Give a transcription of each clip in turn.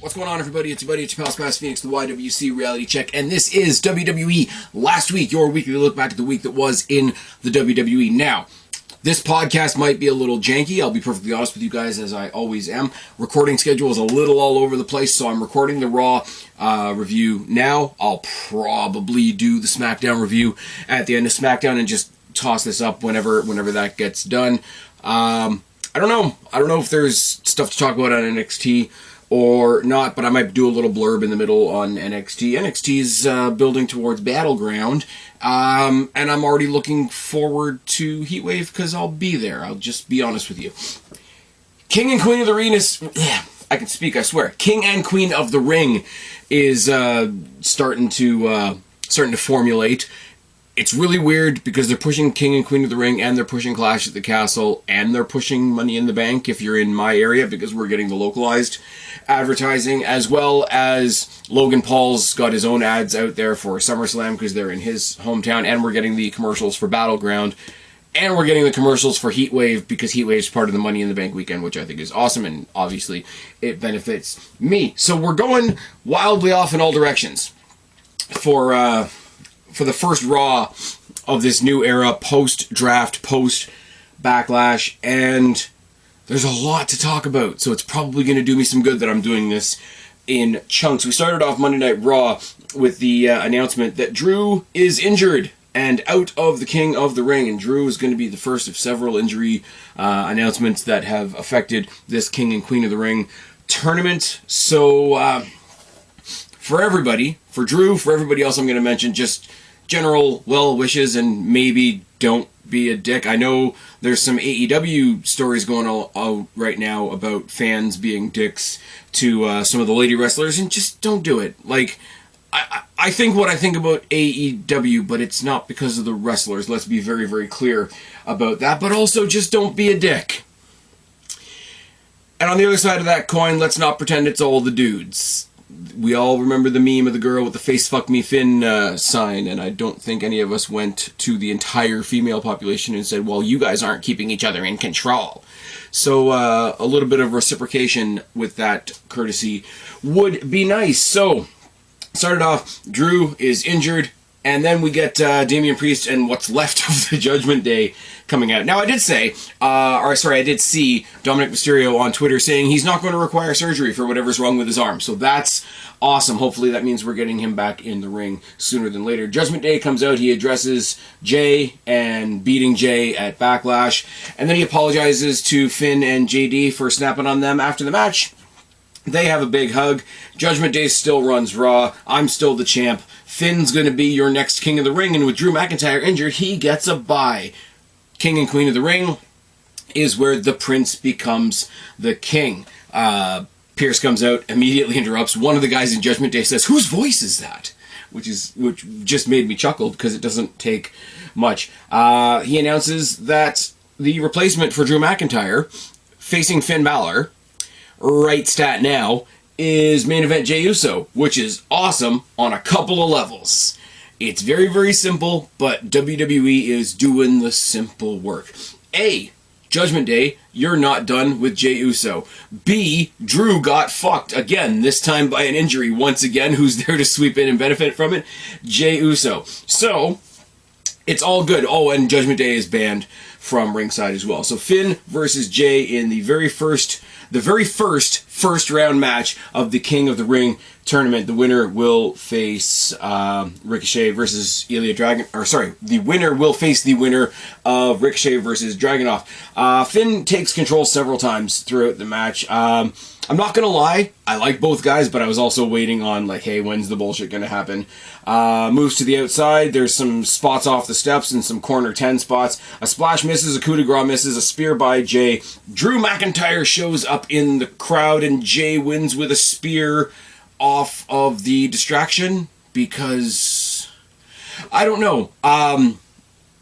What's going on, everybody? It's your buddy, it's your pal Spaz Phoenix, the YWC Reality Check, and this is WWE Last Week, your weekly look back at the week that was in the WWE. Now, this podcast might be a little janky, I'll be perfectly honest with you guys, as I always am. Recording schedule is a little all over the place, so I'm recording the Raw review now. I'll probably do the SmackDown review at the end of SmackDown and just toss this up whenever that gets done. I don't know if there's stuff to talk about on NXT or not, but I might do a little blurb in the middle on NXT. NXT's building towards Battleground, and I'm already looking forward to Heatwave because I'll be there. I'll just be honest with you. King and Queen of the Ring is... I can speak, I swear. King and Queen of the Ring is starting to formulate. It's really weird because they're pushing King and Queen of the Ring, and they're pushing Clash at the Castle, and they're pushing Money in the Bank if you're in my area, because we're getting the localized advertising, as well as Logan Paul's got his own ads out there for SummerSlam because they're in his hometown, and we're getting the commercials for Battleground, and we're getting the commercials for Heatwave because Heatwave's part of the Money in the Bank weekend, which I think is awesome, and obviously it benefits me. So we're going wildly off in all directions for the first Raw of this new era, post-draft, post-backlash, and there's a lot to talk about, so it's probably going to do me some good that I'm doing this in chunks. We started off Monday Night Raw with the announcement that Drew is injured and out of the King of the Ring, and Drew is going to be the first of several injury announcements that have affected this King and Queen of the Ring tournament. So, for everybody, for Drew, for everybody else I'm going to mention, just general well wishes and maybe don't be a dick. I know there's some AEW stories going on right now about fans being dicks to some of the lady wrestlers, and just don't do it. Like, I think what I think about AEW, but it's not because of the wrestlers. Let's be very, very clear about that. But also, just don't be a dick. And on the other side of that coin, let's not pretend it's all the dudes. We all remember the meme of the girl with the face fuck me Finn sign, and I don't think any of us went to the entire female population and said, well, you guys aren't keeping each other in control. So a little bit of reciprocation with that courtesy would be nice. So, started off, Drew is injured, and then we get Damian Priest and what's left of the Judgment Day coming out. Now, I did see Dominic Mysterio on Twitter saying he's not going to require surgery for whatever's wrong with his arm. So that's awesome. Hopefully that means we're getting him back in the ring sooner than later. Judgment Day comes out. He addresses Jay and beating Jay at Backlash. And then he apologizes to Finn and JD for snapping on them after the match. They have a big hug. Judgment Day still runs Raw. I'm still the champ. Finn's going to be your next King of the Ring, and with Drew McIntyre injured, he gets a bye. King and Queen of the Ring is where the prince becomes the king. Pierce comes out, immediately interrupts. One of the guys in Judgment Day says, "Whose voice is that?" Which just made me chuckle because it doesn't take much. He announces that the replacement for Drew McIntyre, facing Finn Balor, right stat now, is main event Jey Uso, which is awesome on a couple of levels. It's very, very simple, but WWE is doing the simple work. A, Judgment Day, you're not done with Jey Uso. B, Drew got fucked again, this time by an injury once again. Who's there to sweep in and benefit from it? Jey Uso. So, it's all good. Oh, and Judgment Day is banned from ringside as well. So Finn versus Jay in the very first round match of the King of the Ring tournament. The winner will face Ricochet versus Ilya Dragunov. The winner will face the winner of Ricochet versus Dragunov. Finn takes control several times throughout the match. I'm not going to lie, I like both guys, but I was also waiting on, like, hey, when's the bullshit going to happen? Moves to the outside, there's some spots off the steps and some corner 10 spots. A splash misses, a coup de grace misses, a spear by Jay. Drew McIntyre shows up in the crowd, and Jay wins with a spear off of the distraction, because, I don't know.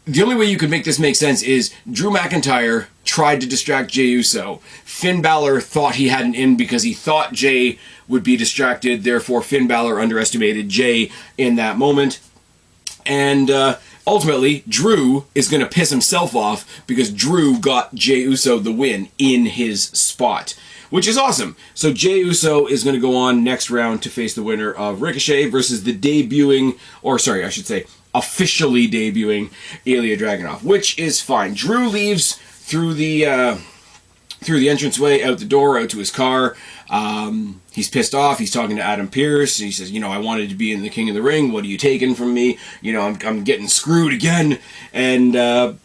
The only way you could make this make sense is Drew McIntyre tried to distract Jey Uso. Finn Balor thought he had an in because he thought Jay would be distracted. Therefore, Finn Balor underestimated Jay in that moment. And ultimately, Drew is going to piss himself off because Drew got Jey Uso the win in his spot. which is awesome. So Jey Uso is going to go on next round to face the winner of Ricochet versus the officially debuting Ilya Dragunov, which is fine. Drew leaves through the entranceway, out the door, out to his car. He's pissed off. He's talking to Adam Pearce. He says, I wanted to be in the King of the Ring. What are you taking from me? I'm getting screwed again. And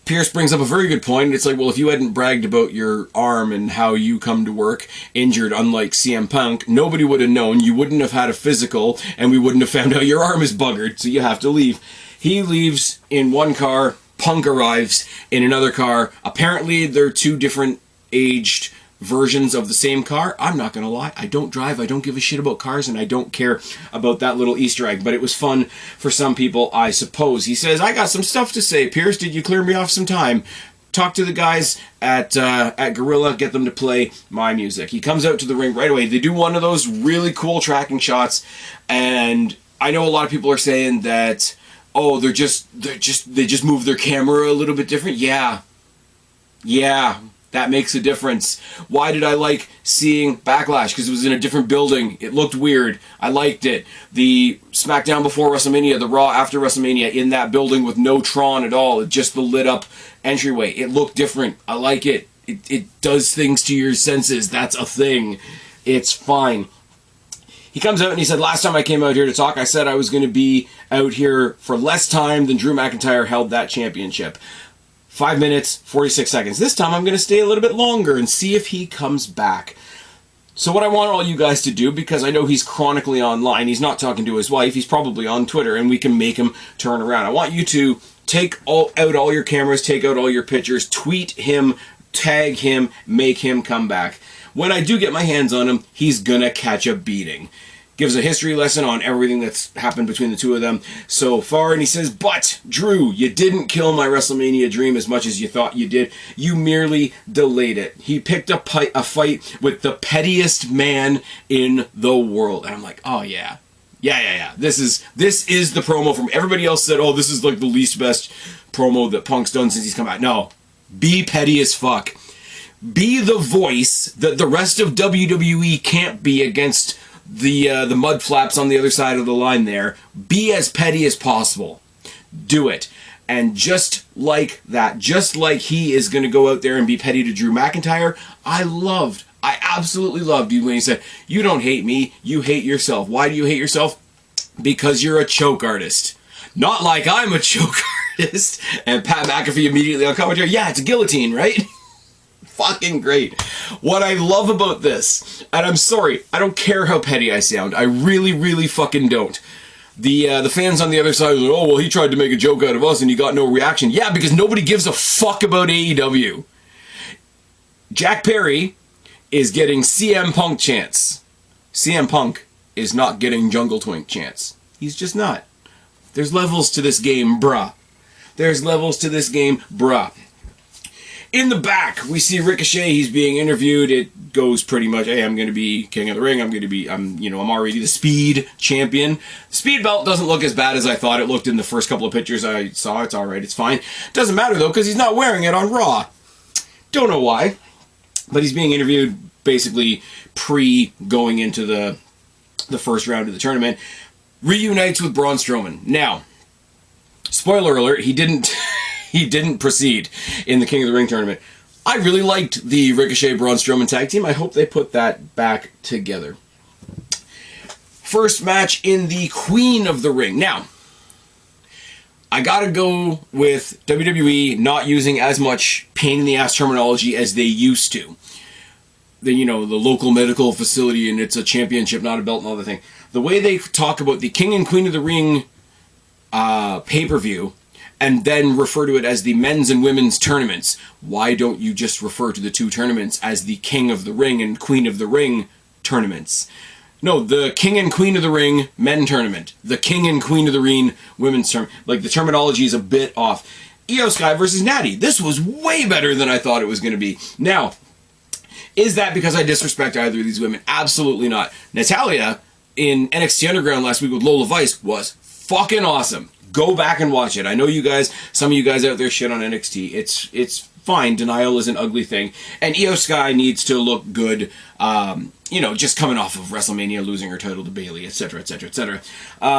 Pearce brings up a very good point. It's like, well, if you hadn't bragged about your arm and how you come to work injured, unlike CM Punk, nobody would have known. You wouldn't have had a physical, and we wouldn't have found out your arm is buggered, so you have to leave. He leaves in one car. Punk arrives in another car. Apparently, they're two different aged versions of the same car. I'm not gonna lie, I don't drive, I don't give a shit about cars, and I don't care about that little Easter egg, but it was fun for some people, I suppose. He says, I got some stuff to say. Pearce, did you clear me off some time? Talk to the guys at Gorilla, get them to play my music. He comes out to the ring right away. They do one of those really cool tracking shots, and I know a lot of people are saying that, oh, they just move their camera a little bit different. Yeah. That makes a difference. Why did I like seeing Backlash? Because it was in a different building. It looked weird. I liked it. The SmackDown before WrestleMania, the Raw after WrestleMania, in that building with no Tron at all. Just the lit up entryway. It looked different. I like it. It does things to your senses. That's a thing. It's fine. He comes out and he said, last time I came out here to talk, I said I was going to be out here for less time than Drew McIntyre held that championship. 5 minutes, 46 seconds. This time I'm going to stay a little bit longer and see if he comes back. So what I want all you guys to do, because I know he's chronically online, he's not talking to his wife, he's probably on Twitter, and we can make him turn around. I want you to take out all your cameras, take out all your pictures, tweet him, tag him, make him come back. When I do get my hands on him, he's going to catch a beating. Gives a history lesson on everything that's happened between the two of them so far, and he says, but, Drew, you didn't kill my WrestleMania dream as much as you thought you did. You merely delayed it. He picked a fight with the pettiest man in the world. And I'm like, oh yeah. Yeah. This is the promo from everybody else said, oh, this is like the least best promo that Punk's done since he's come out. No. Be petty as fuck. Be the voice that the rest of WWE can't be against the mud flaps on the other side of the line there. Be as petty as possible. Do it. And just like that, just like he is going to go out there and be petty to Drew McIntyre, I absolutely loved you when he said, you don't hate me, you hate yourself. Why do you hate yourself? Because you're a choke artist. Not like I'm a choke artist. And Pat McAfee immediately on commentary, yeah, it's a guillotine, right? Fucking great. What I love about this, and I'm sorry, I don't care how petty I sound. I really, really fucking don't. The fans on the other side are like, oh, well, he tried to make a joke out of us and he got no reaction. Yeah, because nobody gives a fuck about AEW. Jack Perry is getting CM Punk chants. CM Punk is not getting Jungle Twink chants. He's just not. There's levels to this game, bruh. There's levels to this game, bruh. In the back, we see Ricochet. He's being interviewed. It goes pretty much, hey, I'm going to be King of the Ring. I'm already the Speed Champion. The Speed belt doesn't look as bad as I thought it looked in the first couple of pictures I saw. It's all right. It's fine. Doesn't matter, though, because he's not wearing it on Raw. Don't know why. But he's being interviewed basically going into the first round of the tournament. Reunites with Braun Strowman. Now, spoiler alert, he didn't proceed in the King of the Ring tournament. I really liked the Ricochet Braun Strowman tag team. I hope they put that back together. First match in the Queen of the Ring. Now, I gotta go with WWE not using as much pain in the ass terminology as they used to. The local medical facility and it's a championship, not a belt and all the thing. The way they talk about the King and Queen of the Ring pay-per-view and then refer to it as the men's and women's tournaments. Why don't you just refer to the two tournaments as the King of the Ring and Queen of the Ring tournaments? No, the King and Queen of the Ring men tournament. The King and Queen of the Ring women's tournament. Like, the terminology is a bit off. Io Sky versus Natty. This was way better than I thought it was going to be. Now, is that because I disrespect either of these women? Absolutely not. Natalya in NXT Underground last week with Lola Vice was fucking awesome. Go back and watch it. I know you guys, some of you guys out there shit on NXT. It's fine. Denial is an ugly thing. And Io Sky needs to look good, you know, just coming off of WrestleMania, losing her title to Bayley, etc., etc., etc.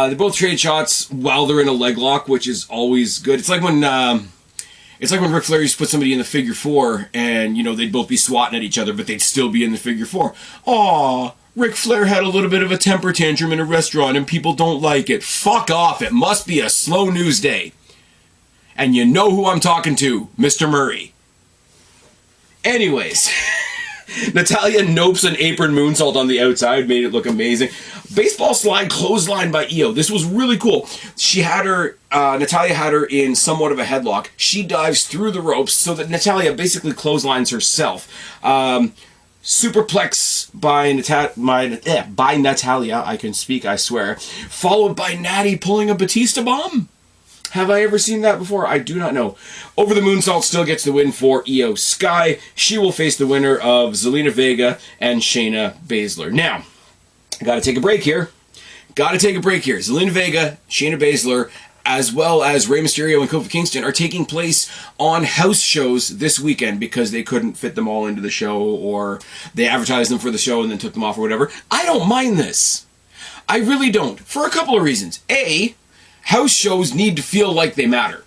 They both trade shots while they're in a leg lock, which is always good. It's like when Ric Flair used to put somebody in the figure four, and, you know, they'd both be swatting at each other, but they'd still be in the figure four. Aw, Ric Flair had a little bit of a temper tantrum in a restaurant, and people don't like it. Fuck off, it must be a slow news day. And you know who I'm talking to, Mr. Murray. Anyways, Natalya nopes an apron moonsault on the outside, made it look amazing. Baseball slide clothesline by Io. This was really cool. She had her, Natalya had her in somewhat of a headlock. She dives through the ropes so that Natalya basically clotheslines herself. Superplex by Natalya, I can speak, I swear. Followed by Natty pulling a Batista bomb. Have I ever seen that before? I do not know. Over the moonsault still gets the win for Io Sky. She will face the winner of Zelina Vega and Shayna Baszler. Now, I gotta take a break here. Zelina Vega, Shayna Baszler, as well as Rey Mysterio and Kofi Kingston are taking place on house shows this weekend because they couldn't fit them all into the show, or they advertised them for the show and then took them off or whatever. I don't mind this. I really don't. For a couple of reasons. A, house shows need to feel like they matter.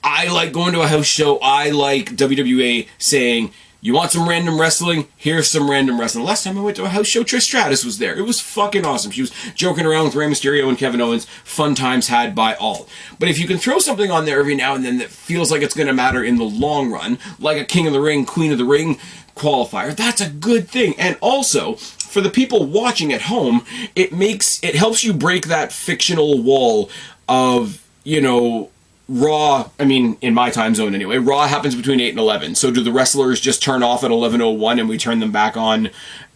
I like going to a house show. I like WWE saying, you want some random wrestling? Here's some random wrestling. Last time I went to a house show, Trish Stratus was there. It was fucking awesome. She was joking around with Rey Mysterio and Kevin Owens. Fun times had by all. But if you can throw something on there every now and then that feels like it's going to matter in the long run, like a King of the Ring, Queen of the Ring qualifier, that's a good thing. And also, for the people watching at home, it helps you break that fictional wall of, you know, Raw, I mean, in my time zone anyway, Raw happens between 8 and 11. So do the wrestlers just turn off at 11:01 and we turn them back on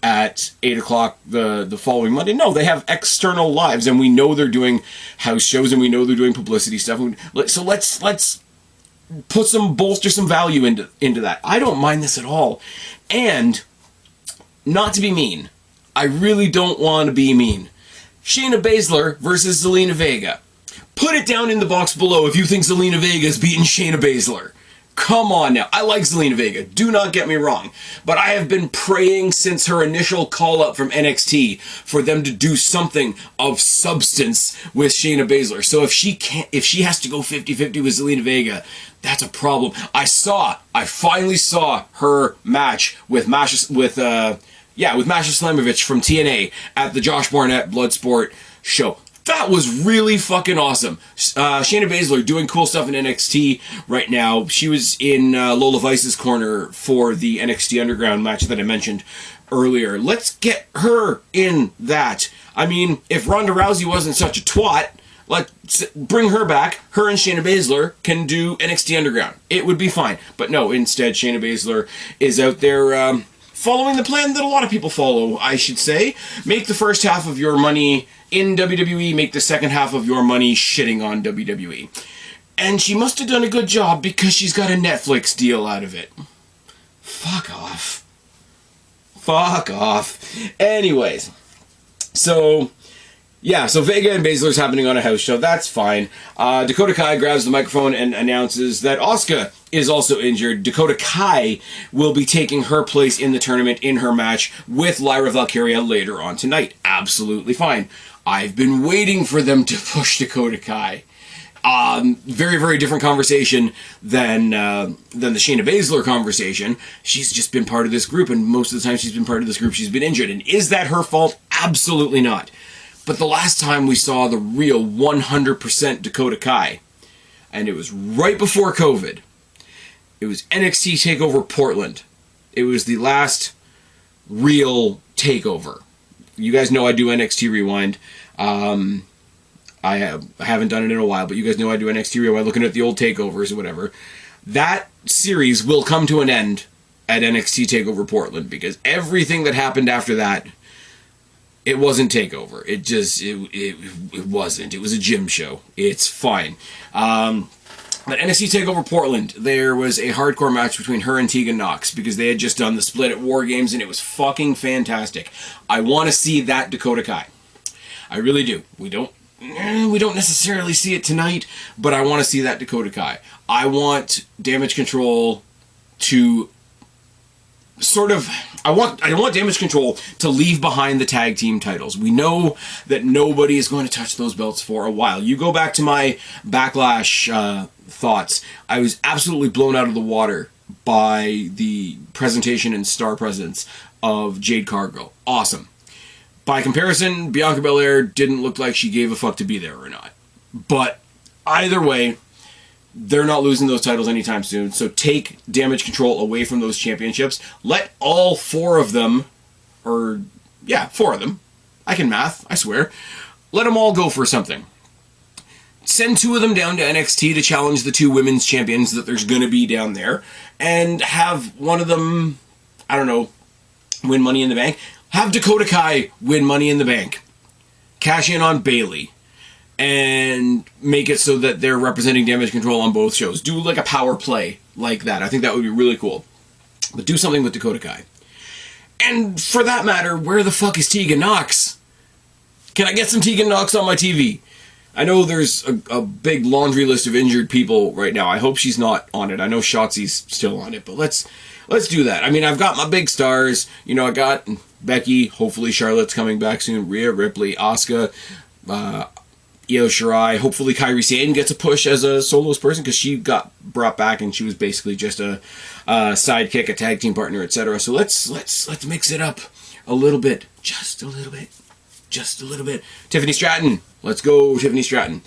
at 8 o'clock the following Monday? No, they have external lives, and we know they're doing house shows, and we know they're doing publicity stuff. So let's bolster some value into that. I don't mind this at all. And, not to be mean, I really don't want to be mean. Shayna Baszler versus Zelina Vega. Put it down in the box below if you think Zelina Vega is beating Shayna Baszler. Come on now. I like Zelina Vega. Do not get me wrong. But I have been praying since her initial call-up from NXT for them to do something of substance with Shayna Baszler. So if she has to go 50-50 with Zelina Vega, that's a problem. I finally saw her match with Masha Slamovich from TNA at the Josh Barnett Bloodsport show. That was really fucking awesome. Shayna Baszler doing cool stuff in NXT right now. She was in Lola Vice's corner for the NXT Underground match that I mentioned earlier. Let's get her in that. I mean, if Ronda Rousey wasn't such a twat, let's bring her back. Her and Shayna Baszler can do NXT Underground. It would be fine. But no, instead, Shayna Baszler is out there following the plan that a lot of people follow, I should say. Make the first half of your money in WWE, make the second half of your money shitting on WWE. And she must have done a good job because she's got a Netflix deal out of it. Fuck off. Fuck off. Anyways, so Vega and Baszler's happening on a house show. That's fine. Dakota Kai grabs the microphone and announces that Asuka is also injured. Dakota Kai will be taking her place in the tournament in her match with Lyra Valkyria later on tonight. Absolutely fine. I've been waiting for them to push Dakota Kai. Very, very different conversation than the Shayna Baszler conversation. She's just been part of this group, and most of the time she's been part of this group, she's been injured. And is that her fault? Absolutely not. But the last time we saw the real 100% Dakota Kai, and it was right before COVID, it was NXT TakeOver Portland. It was the last real takeover. You guys know I do NXT Rewind. I haven't done it in a while, but you guys know I do NXT Rewind, looking at the old takeovers or whatever. That series will come to an end at NXT TakeOver Portland, because everything that happened after that, it wasn't TakeOver. It wasn't. It was a gym show. It's fine. But NXT TakeOver Portland, there was a hardcore match between her and Tegan Nox, because they had just done the split at War Games, and it was fucking fantastic. I want to see that Dakota Kai. I really do. We don't we don't necessarily see it tonight, but I want to see that Dakota Kai. I want Damage Control to sort of... I want Damage Control to leave behind the tag team titles. We know that nobody is going to touch those belts for a while. You go back to my Backlash thoughts. I was absolutely blown out of the water by the presentation and star presence of Jade Cargill. Awesome. By comparison, Bianca Belair didn't look like she gave a fuck to be there or not. But either way, they're not losing those titles anytime soon. So take Damage Control away from those championships. Let all four of them, four of them. I can math, I swear. Let them all go for something. Send two of them down to NXT to challenge the two women's champions that there's going to be down there. And have one of them, I don't know, win Money in the Bank. Have Dakota Kai win Money in the Bank. Cash in on Bayley. And make it so that they're representing Damage Control on both shows. Do like a power play like that. I think that would be really cool. But do something with Dakota Kai. And for that matter, where the fuck is Tegan Nox? Can I get some Tegan Nox on my TV? I know there's a big laundry list of injured people right now. I hope she's not on it. I know Shotzi's still on it, but let's do that. I mean, I've got my big stars. You know, I got Becky. Hopefully Charlotte's coming back soon. Rhea Ripley, Asuka, Io Shirai. Hopefully Kairi Sane gets a push as a solos person because she got brought back and she was basically just a sidekick, a tag team partner, etc. So let's mix it up a little bit, just a little bit. Tiffany Stratton. Let's go, Tiffany Stratton.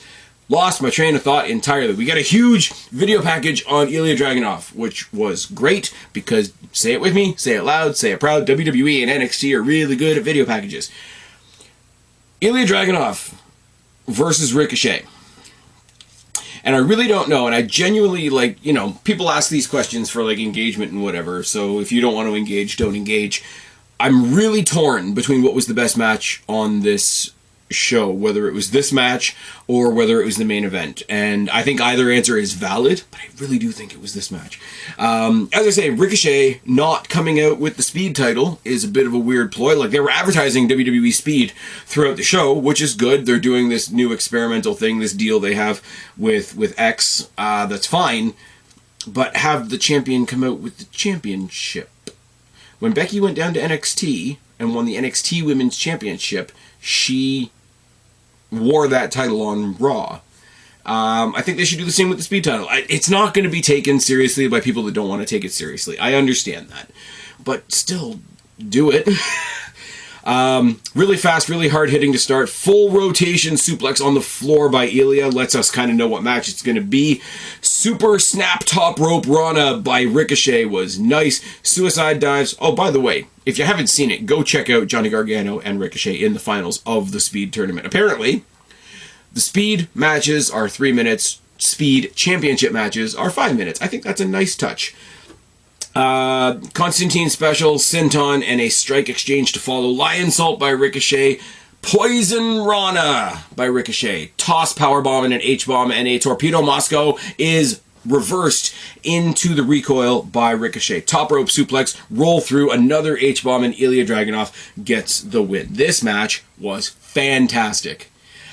Lost my train of thought entirely. We got a huge video package on Ilya Dragunov, which was great because, say it with me, say it loud, say it proud, WWE and NXT are really good at video packages. Ilya Dragunov versus Ricochet. And I really don't know, and I genuinely, people ask these questions for, engagement and whatever, so if you don't want to engage, don't engage. I'm really torn between what was the best match on this show, whether it was this match or whether it was the main event. And I think either answer is valid, but I really do think it was this match. As I say, Ricochet not coming out with the Speed title is a bit of a weird ploy. They were advertising WWE Speed throughout the show, which is good. They're doing this new experimental thing, this deal they have with X. That's fine. But have the champion come out with the championship. When Becky went down to NXT and won the NXT Women's Championship, she wore that title on Raw. I think they should do the same with the Speed title. It's not going to be taken seriously by people that don't want to take it seriously. I understand that. But still, do it. Really fast, really hard-hitting to start. Full rotation suplex on the floor by Ilya. Lets us kind of know what match it's going to be. Super snap top rope Rana by Ricochet was nice. Suicide dives. Oh, by the way, if you haven't seen it, go check out Johnny Gargano and Ricochet in the finals of the Speed tournament. Apparently, the Speed matches are 3 minutes. Speed championship matches are 5 minutes. I think that's a nice touch. Constantine special, Sinton, and a strike exchange to follow. Lion Salt by Ricochet. Poison Rana by Ricochet. Toss powerbomb and an H-bomb, and a Torpedo Moscow is reversed into the recoil by Ricochet. Top rope suplex, roll through, another H-bomb, and Ilya Dragunov gets the win. This match was fantastic.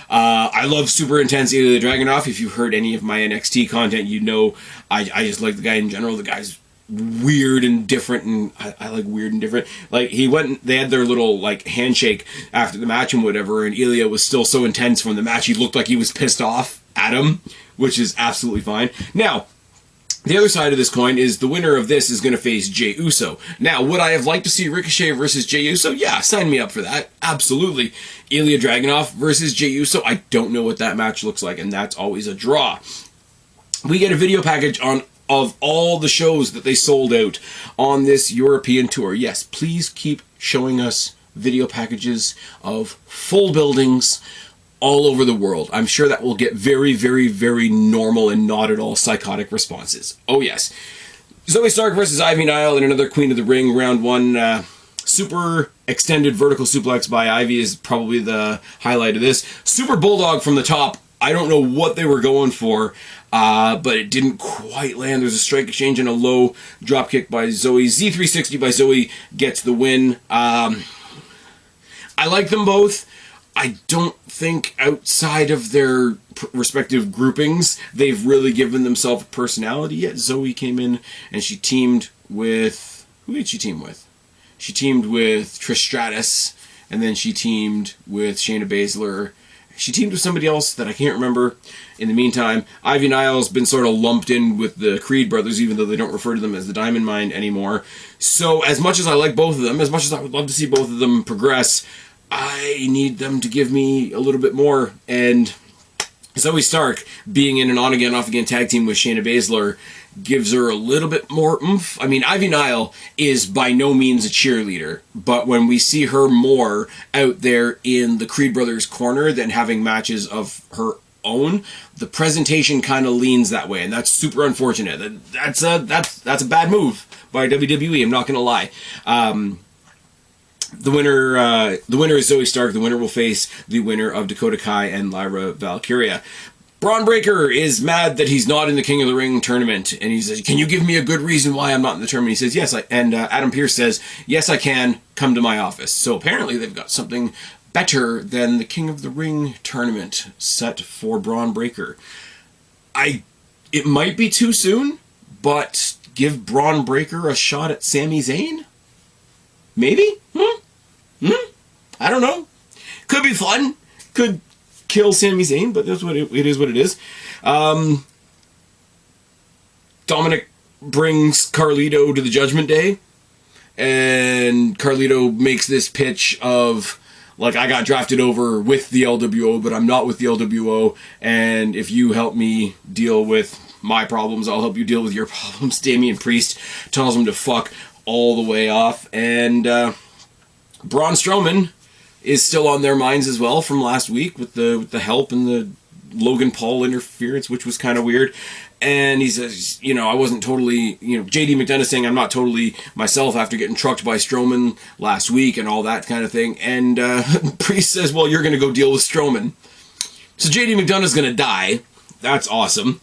I love super intense Ilya Dragunov. If you've heard any of my NXT content, you know I just like the guy in general. The guy's weird and different, and I like weird and different. They had their little handshake after the match and whatever, and Ilya was still so intense from the match, he looked like he was pissed off at him, which is absolutely fine. Now, the other side of this coin is the winner of this is going to face Jey Uso. Now, would I have liked to see Ricochet versus Jey Uso? Yeah, sign me up for that. Absolutely. Ilya Dragunov versus Jey Uso, I don't know what that match looks like, and that's always a draw. We get a video package of all the shows that they sold out on this European tour. Yes, please keep showing us video packages of full buildings all over the world. I'm sure that will get very, very, very normal and not at all psychotic responses. Oh yes. Zoe Stark versus Ivy Nile in another Queen of the Ring round one. Super extended vertical suplex by Ivy is probably the highlight of this. Super Bulldog from the top. I don't know what they were going for, but it didn't quite land. There's a strike exchange and a low drop kick by Zoe. Z360 by Zoe gets the win. I like them both. I don't think outside of their respective groupings, they've really given themselves a personality yet. Zoe came in and she teamed with... Who did she team with? She teamed with Trish Stratus, and then she teamed with Shayna Baszler. She teamed with somebody else that I can't remember. In the meantime, Ivy Nile's been sort of lumped in with the Creed brothers, even though they don't refer to them as the Diamond Mine anymore. So as much as I like both of them, as much as I would love to see both of them progress, I need them to give me a little bit more. And Zoe Stark being in an on-again, off-again tag team with Shayna Baszler gives her a little bit more oomph. I mean, Ivy Nile is by no means a cheerleader, but when we see her more out there in the Creed brothers' corner than having matches of her own, the presentation kind of leans that way, and that's super unfortunate. That's a bad move by WWE. I'm not going to lie. The winner is Zoe Stark. The winner will face the winner of Dakota Kai and Lyra Valkyria. Braun Breaker is mad that he's not in the King of the Ring tournament, and he says, "Can you give me a good reason why I'm not in the tournament?" He says, "Yes," and Adam Pearce says, "Yes, I can. Come to my office." So apparently they've got something better than the King of the Ring tournament set for Braun Breaker. It might be too soon, but give Braun Breaker a shot at Sami Zayn? Maybe? I don't know. Could be fun. Could kill Sami Zayn, but that's what it is. What it is. Dominic brings Carlito to the Judgment Day, and Carlito makes this pitch of, like, I got drafted over with the LWO, but I'm not with the LWO, and if you help me deal with my problems, I'll help you deal with your problems. Damian Priest tells him to fuck all the way off, and Braun Strowman is still on their minds as well from last week with the help and the Logan Paul interference, which was kind of weird. And he says, I wasn't totally, JD McDonough saying I'm not totally myself after getting trucked by Strowman last week and all that kind of thing. And Priest says, well, you're going to go deal with Strowman. So JD McDonough's going to die. That's awesome.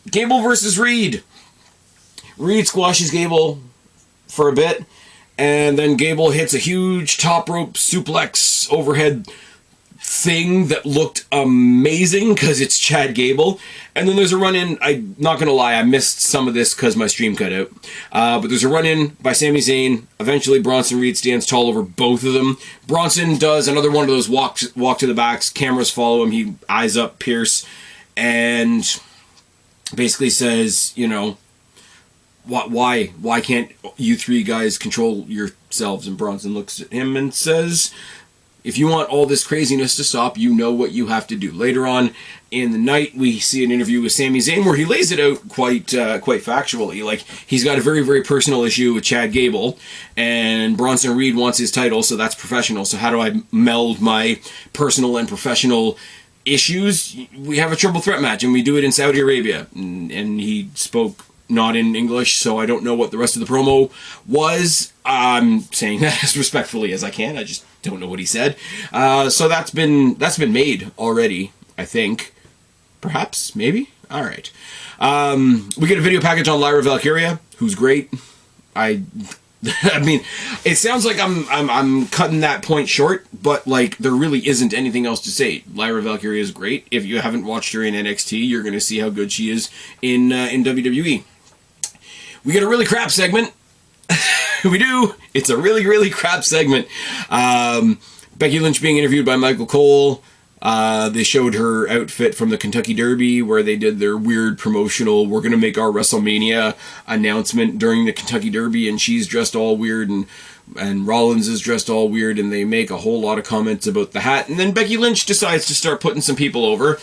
Gable versus Reed. Reed squashes Gable for a bit, and then Gable hits a huge top rope suplex overhead thing that looked amazing because it's Chad Gable. And then there's a run-in. I'm not going to lie, I missed some of this because my stream cut out. But there's a run-in by Sami Zayn. Eventually, Bronson Reed stands tall over both of them. Bronson does another one of those walk to the backs. Cameras follow him. He eyes up Pierce and basically says, why can't you three guys control yourselves? And Bronson looks at him and says, if you want all this craziness to stop, you know what you have to do. Later on in the night, we see an interview with Sami Zayn where he lays it out quite factually. Like, he's got a very, very personal issue with Chad Gable, and Bronson Reed wants his title, so that's professional. So how do I meld my personal and professional issues? We have a triple threat match, and we do it in Saudi Arabia. And he spoke not in English, so I don't know what the rest of the promo was. I'm saying that as respectfully as I can. I just don't know what he said. So that's been made already, I think. Perhaps, maybe. All right. We get a video package on Lyra Valkyria, who's great. I mean, it sounds like I'm cutting that point short, but like there really isn't anything else to say. Lyra Valkyria is great. If you haven't watched her in NXT, you're going to see how good she is in WWE. We get a really crap segment. We do. It's a really, really crap segment. Becky Lynch being interviewed by Michael Cole. They showed her outfit from the Kentucky Derby where they did their weird promotional, we're going to make our WrestleMania announcement during the Kentucky Derby, and she's dressed all weird, and Rollins is dressed all weird, and they make a whole lot of comments about the hat. And then Becky Lynch decides to start putting some people over.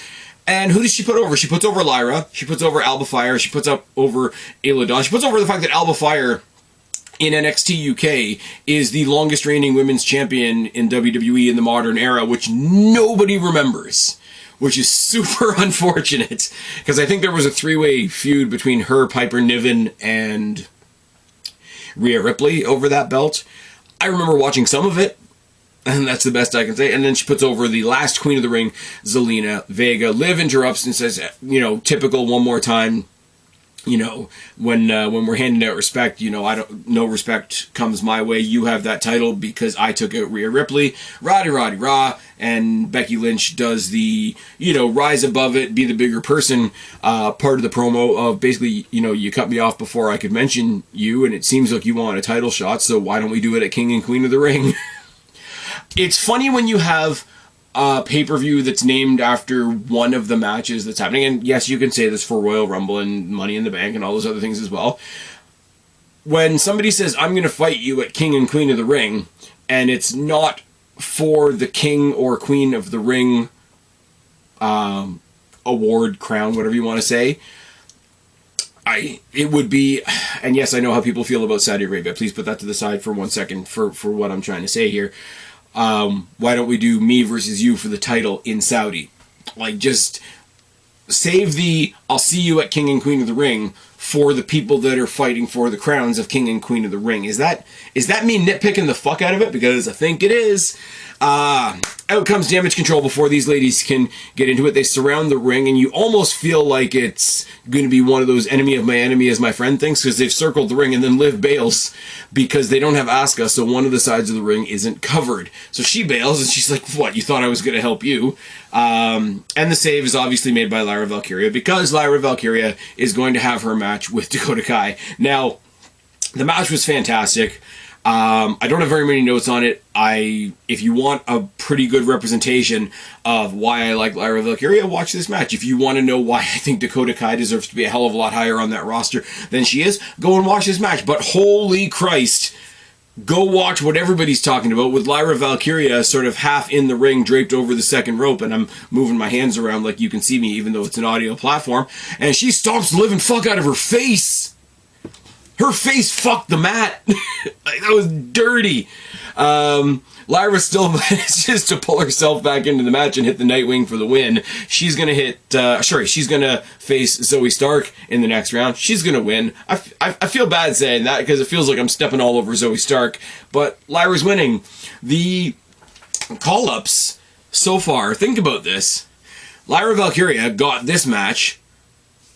And who does she put over? She puts over Lyra. She puts over Alba Fire. She puts up over Ayla Dawn. She puts over the fact that Alba Fire in NXT UK is the longest reigning women's champion in WWE in the modern era, which nobody remembers, which is super unfortunate, because I think there was a three-way feud between her, Piper Niven, and Rhea Ripley over that belt. I remember watching some of it, and that's the best I can say. And then she puts over the last Queen of the Ring, Zelina Vega. Liv interrupts and says, typical one more time. you know, when we're handing out respect, you know, no respect comes my way. You have that title because I took out Rhea Ripley, Roddy Rah, and Becky Lynch does the, you know, rise above it, be the bigger person, part of the promo of basically, you know, you cut me off before I could mention you, and it seems like you want a title shot, so why don't we do it at King and Queen of the Ring? It's funny when you have a pay-per-view that's named after one of the matches that's happening. And yes, you can say this for Royal Rumble and Money in the Bank and all those other things as well. When somebody says, I'm going to fight you at King and Queen of the Ring, and it's not for the King or Queen of the Ring award, crown, whatever you want to say, it would be, and yes, I know how people feel about Saudi Arabia. Please put that to the side for 1 second for what I'm trying to say here. Why don't we do me versus you for the title in Saudi? Like, just save the I'll see you at King and Queen of the Ring for the people that are fighting for the crowns of King and Queen of the Ring. Is that me nitpicking the fuck out of it? Because I think it is. Out comes Damage Control before these ladies can get into it. They surround the ring, and you almost feel like it's going to be one of those enemy of my enemy is my friend things, because they've circled the ring, and then Liv bails because they don't have Asuka, so one of the sides of the ring isn't covered. So she bails, and she's like, what, you thought I was going to help you? And the save is obviously made by Lyra Valkyria, because Lyra Valkyria is going to have her match with Dakota Kai. Now, the match was fantastic. I don't have very many notes on it. If you want a pretty good representation of why I like Lyra Valkyria, watch this match. If you want to know why I think Dakota Kai deserves to be a hell of a lot higher on that roster than she is, go and watch this match. But holy Christ, go watch what everybody's talking about with Lyra Valkyria sort of half in the ring, draped over the second rope, and I'm moving my hands around like you can see me, even though it's an audio platform, and she stomps the living fuck out of her face. Her face fucked the mat. Like, that was dirty. Lyra still manages to pull herself back into the match and hit the Nightwing for the win. She's going to she's going to face Zoe Stark in the next round. She's going to win. I feel bad saying that because it feels like I'm stepping all over Zoe Stark, but Lyra's winning. The call-ups so far, think about this. Lyra Valkyria got this match.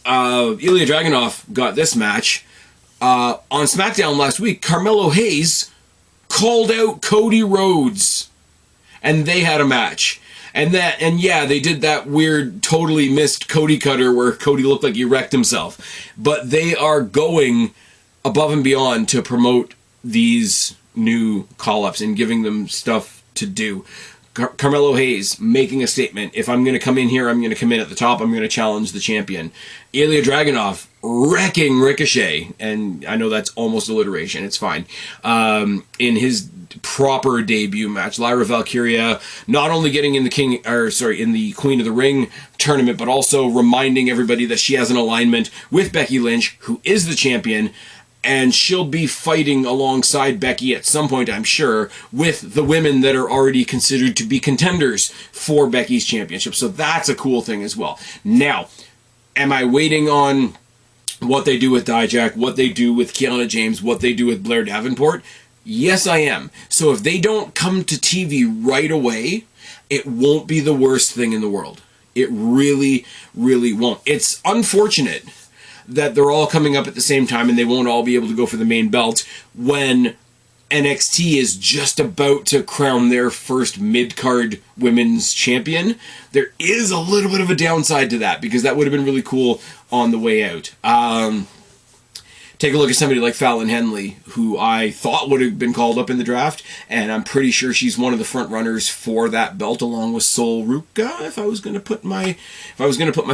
Ilya Dragunov got this match. On SmackDown last week, Carmelo Hayes called out Cody Rhodes, and they had a match. And yeah, they did that weird, totally missed Cody cutter where Cody looked like he wrecked himself. But they are going above and beyond to promote these new call-ups and giving them stuff to do. Carmelo Hayes making a statement. If I'm going to come in here, I'm going to come in at the top. I'm going to challenge the champion. Ilya Dragunov wrecking Ricochet, and I know that's almost alliteration. It's fine. In his proper debut match, Lyra Valkyria not only getting in the Queen of the Ring tournament, but also reminding everybody that she has an alignment with Becky Lynch, who is the champion. And she'll be fighting alongside Becky at some point, I'm sure, with the women that are already considered to be contenders for Becky's championship. So that's a cool thing as well. Now, am I waiting on what they do with Dijak, what they do with Kiana James, what they do with Blair Davenport? Yes, I am. So if they don't come to TV right away, it won't be the worst thing in the world. It really, really won't. It's unfortunate that they're all coming up at the same time and they won't all be able to go for the main belt when NXT is just about to crown their first mid-card women's champion. There is a little bit of a downside to that because that would have been really cool on the way out. Take a look at somebody like Fallon Henley, who I thought would have been called up in the draft, and I'm pretty sure she's one of the front runners for that belt, along with Sol Ruka. If I was going to put my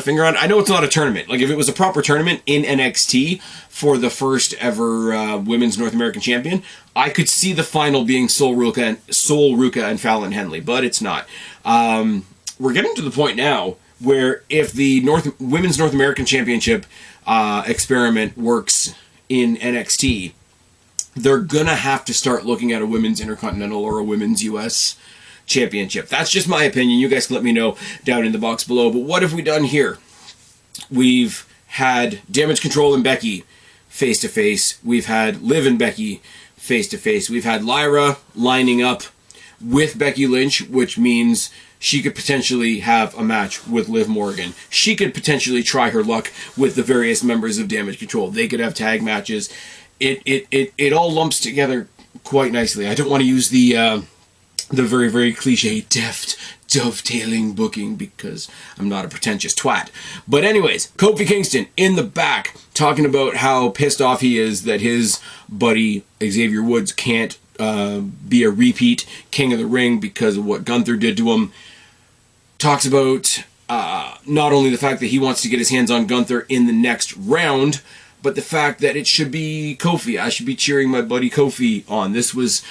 finger on, I know it's not a tournament. Like if it was a proper tournament in NXT for the first ever Women's North American Champion, I could see the final being Sol Ruka and Fallon Henley, but it's not. We're getting to the point now where if the Women's North American Championship experiment works in NXT, they're gonna have to start looking at a women's Intercontinental or a women's US Championship. That's just my opinion. You guys can let me know down in the box below. But what have we done here? We've had Damage Control and Becky face to face. We've had Liv and Becky face to face. We've had Lyra lining up with Becky Lynch, which means she could potentially have a match with Liv Morgan. She could potentially try her luck with the various members of Damage Control. They could have tag matches. It all lumps together quite nicely. I don't want to use the very, very cliche deft dovetailing booking because I'm not a pretentious twat. But anyways, Kofi Kingston in the back talking about how pissed off he is that his buddy Xavier Woods can't be a repeat King of the Ring because of what Gunther did to him. Talks about not only the fact that he wants to get his hands on Gunther in the next round, but the fact that it should be Kofi. I should be cheering my buddy Kofi on. This was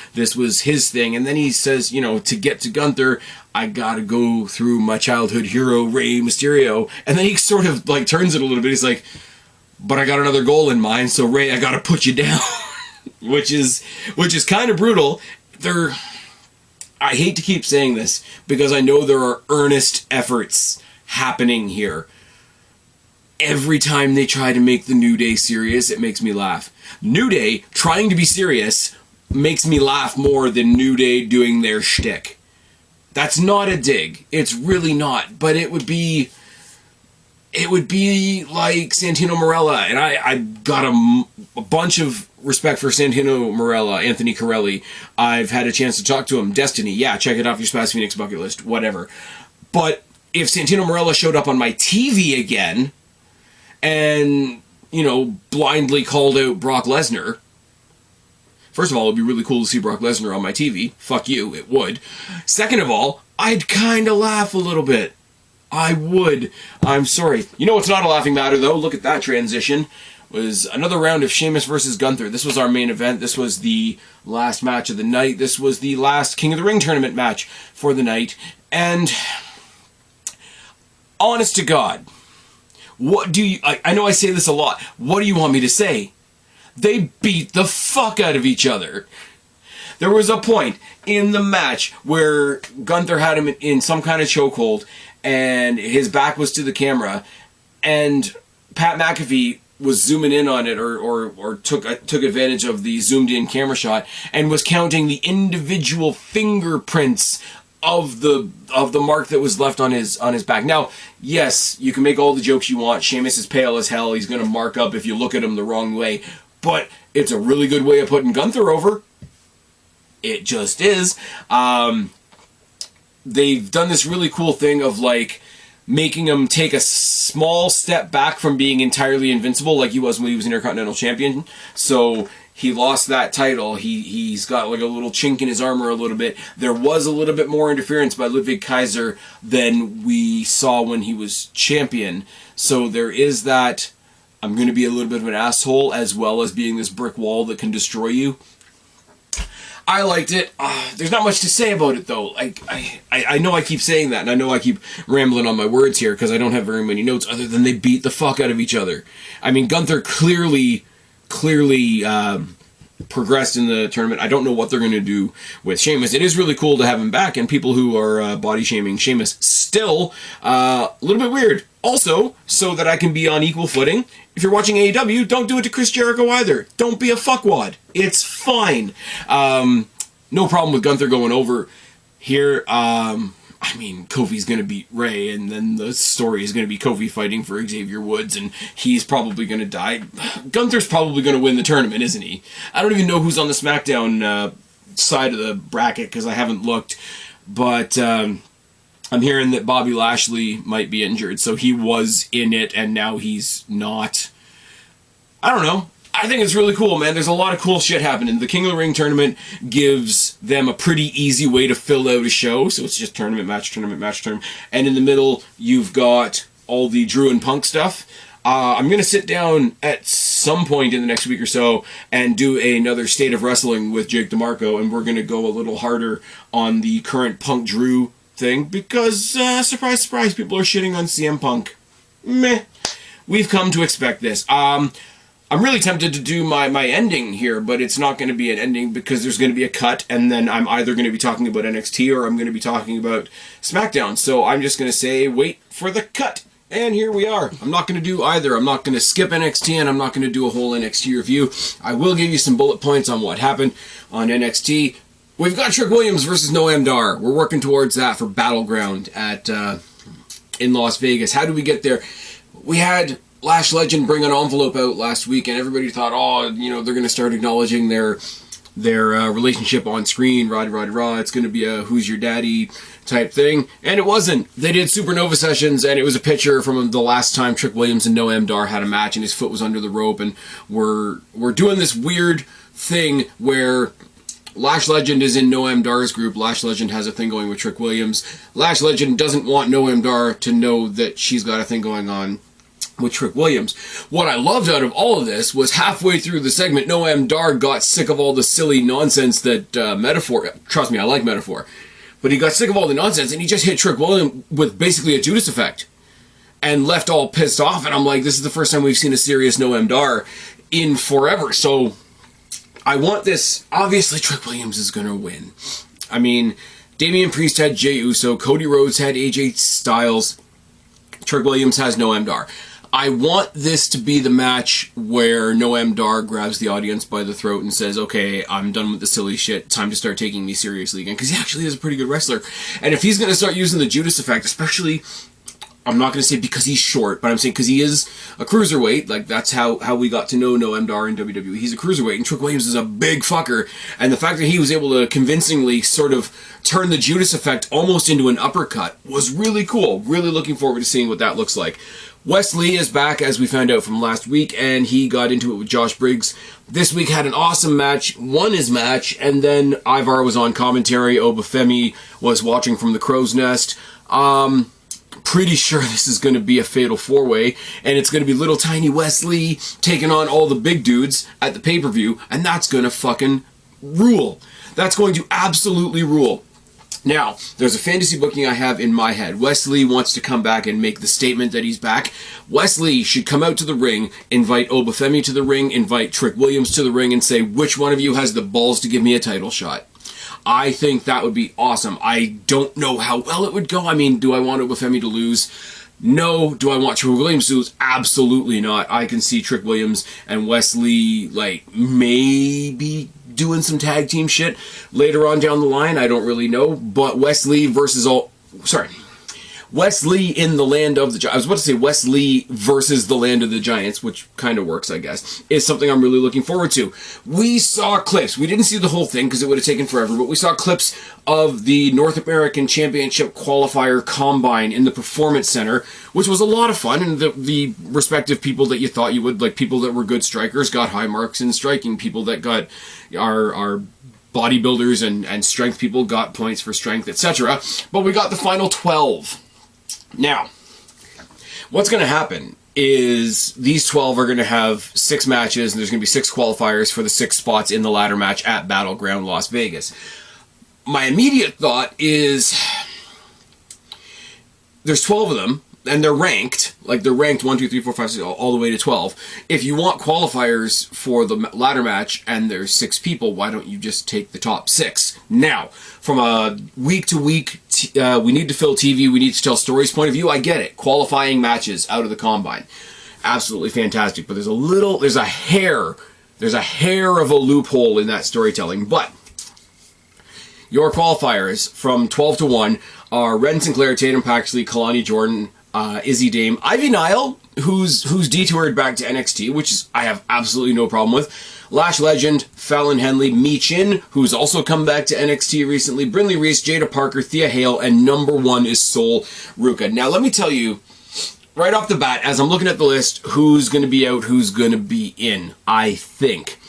his thing. And then he says, you know, to get to Gunther, I gotta go through my childhood hero, Rey Mysterio. And then he sort of like turns it a little bit. He's like, but I got another goal in mind, so Rey, I gotta put you down. which is kind of brutal. I hate to keep saying this because I know there are earnest efforts happening here. Every time they try to make the New Day serious, it makes me laugh. New Day trying to be serious makes me laugh more than New Day doing their shtick. That's not a dig. It's really not. But it would be like Santino Marella, and I got a bunch of respect for Santino Marella, Anthony Corelli. I've had a chance to talk to him. Destiny, yeah, check it off your Spaz Phoenix bucket list, whatever. But if Santino Marella showed up on my TV again and, you know, blindly called out Brock Lesnar, first of all, it'd be really cool to see Brock Lesnar on my TV. Fuck you, it would. Second of all, I'd kind of laugh a little bit. I would. I'm sorry. You know what's not a laughing matter, though? Look at that transition. It was another round of Sheamus versus Gunther. This was our main event. This was the last match of the night. This was the last King of the Ring tournament match for the night. And honest to God, what do you... I know I say this a lot. What do you want me to say? They beat the fuck out of each other. There was a point in the match where Gunther had him in some kind of chokehold, and his back was to the camera, and Pat McAfee was zooming in on it, or took advantage of the zoomed in camera shot, and was counting the individual fingerprints of the mark that was left on his back. Now, yes, you can make all the jokes you want. Sheamus is pale as hell. He's gonna mark up if you look at him the wrong way, but it's a really good way of putting Gunther over. It just is. They've done this really cool thing of like making him take a small step back from being entirely invincible like he was when he was Intercontinental Champion. So he lost that title. He's got like a little chink in his armor a little bit. There was a little bit more interference by Ludwig Kaiser than we saw when he was champion. So there is that, I'm going to be a little bit of an asshole, as well as being this brick wall that can destroy you. I liked it. There's not much to say about it, though. I know I keep saying that, and I know I keep rambling on my words here because I don't have very many notes other than they beat the fuck out of each other. I mean, Gunther clearly progressed in the tournament. I don't know what they're going to do with Sheamus. It is really cool to have him back, and people who are body shaming Sheamus still a little bit weird. Also, so that I can be on equal footing, if you're watching AEW, don't do it to Chris Jericho either. Don't be a fuckwad. It's fine. No problem with Gunther going over here. I mean, Kofi's going to beat Rey, and then the story is going to be Kofi fighting for Xavier Woods, and he's probably going to die. Gunther's probably going to win the tournament, isn't he? I don't even know who's on the SmackDown side of the bracket, because I haven't looked. But I'm hearing that Bobby Lashley might be injured, so he was in it, and now he's not. I don't know. I think it's really cool, man. There's a lot of cool shit happening. The King of the Ring tournament gives them a pretty easy way to fill out a show. So it's just tournament, match, tournament, match, tournament. And in the middle, you've got all the Drew and Punk stuff. I'm going to sit down at some point in the next week or so and do another State of Wrestling with Jake DeMarco. And we're going to go a little harder on the current Punk Drew thing. Because, surprise, surprise, people are shitting on CM Punk. Meh. We've come to expect this. I'm really tempted to do my ending here, but it's not going to be an ending because there's going to be a cut, and then I'm either going to be talking about NXT or I'm going to be talking about SmackDown. So I'm just going to say, wait for the cut. And here we are. I'm not going to do either. I'm not going to skip NXT, and I'm not going to do a whole NXT review. I will give you some bullet points on what happened on NXT. We've got Trick Williams versus Noam Dar. We're working towards that for Battleground at in Las Vegas. How do we get there? We had Lash Legend bring an envelope out last week, and everybody thought, oh, you know, they're going to start acknowledging their relationship on screen. Roddy Roddy Raw. It's going to be a Who's Your Daddy type thing, and it wasn't. They did Supernova sessions, and it was a picture from the last time Trick Williams and Noam Dar had a match, and his foot was under the rope, and we're doing this weird thing where Lash Legend is in Noam Dar's group. Lash Legend has a thing going with Trick Williams. Lash Legend doesn't want Noam Dar to know that she's got a thing going on with Trick Williams. What I loved out of all of this was halfway through the segment, Noam Dar got sick of all the silly nonsense that Metaphor, trust me, I like Metaphor, but he got sick of all the nonsense, and he just hit Trick Williams with basically a Judas effect and left all pissed off, and I'm like, this is the first time we've seen a serious Noam Dar in forever. So I want this. Obviously Trick Williams is going to win. I mean, Damian Priest had Jey Uso, Cody Rhodes had AJ Styles, Trick Williams has Noam Dar. I want this to be the match where Noam Dar grabs the audience by the throat and says, okay, I'm done with the silly shit, time to start taking me seriously again, because he actually is a pretty good wrestler. And if he's going to start using the Judas effect, especially, I'm not going to say because he's short, but I'm saying because he is a cruiserweight, like that's how we got to know Noam Dar in WWE. He's a cruiserweight, and Trick Williams is a big fucker, and the fact that he was able to convincingly sort of turn the Judas effect almost into an uppercut was really cool. Really looking forward to seeing what that looks like. Wes Lee is back, as we found out from last week, and he got into it with Josh Briggs. This week had an awesome match, won his match, and then Ivar was on commentary. Obafemi was watching from the crow's nest. Pretty sure this is going to be a fatal four-way, and it's going to be little tiny Wes Lee taking on all the big dudes at the pay-per-view, and that's going to fucking rule. That's going to absolutely rule. Now, there's a fantasy booking I have in my head. Wes Lee wants to come back and make the statement that he's back. Wes Lee should come out to the ring, invite Obafemi to the ring, invite Trick Williams to the ring, and say, which one of you has the balls to give me a title shot? I think that would be awesome. I don't know how well it would go. I mean, do I want Obafemi to lose? No. Do I want Trick Williams to lose? Absolutely not. I can see Trick Williams and Wes Lee, like, maybe doing some tag team shit later on down the line. I don't really know. But Wes Lee versus Wes Lee in the land of the Giants. I was about to say Wes Lee versus the land of the Giants, which kind of works, I guess, is something I'm really looking forward to. We saw clips. We didn't see the whole thing because it would have taken forever, but we saw clips of the North American Championship Qualifier Combine in the Performance Center, which was a lot of fun, and the respective people that you thought you would, like people that were good strikers got high marks in striking, people that got our bodybuilders and strength people got points for strength, etc. But we got the final 12. Now, what's going to happen is these 12 are going to have 6 matches, and there's going to be 6 qualifiers for the 6 spots in the ladder match at Battleground Las Vegas. My immediate thought is there's 12 of them, and they're ranked. Like, they're ranked 1, 2, 3, 4, 5, 6, all the way to 12. If you want qualifiers for the ladder match and there's 6 people, why don't you just take the top 6? Now, from a week-to-week, we need to fill TV, we need to tell stories point of view, I get it. Qualifying matches out of the Combine. Absolutely fantastic. But there's a hair of a loophole in that storytelling. But your qualifiers from 12 to 1 are Ren Sinclair, Tatum Paxley, Kalani Jordan, Izzy Dame, Ivy Nile, who's detoured back to NXT, which is I have absolutely no problem with. Lash Legend, Fallon Henley, Mi Chin, who's also come back to NXT recently, Brinley Reese, Jada Parker, Thea Hale, and number 1 is Sol Ruka. Now, let me tell you, right off the bat, as I'm looking at the list, who's going to be out, who's going to be in, I think.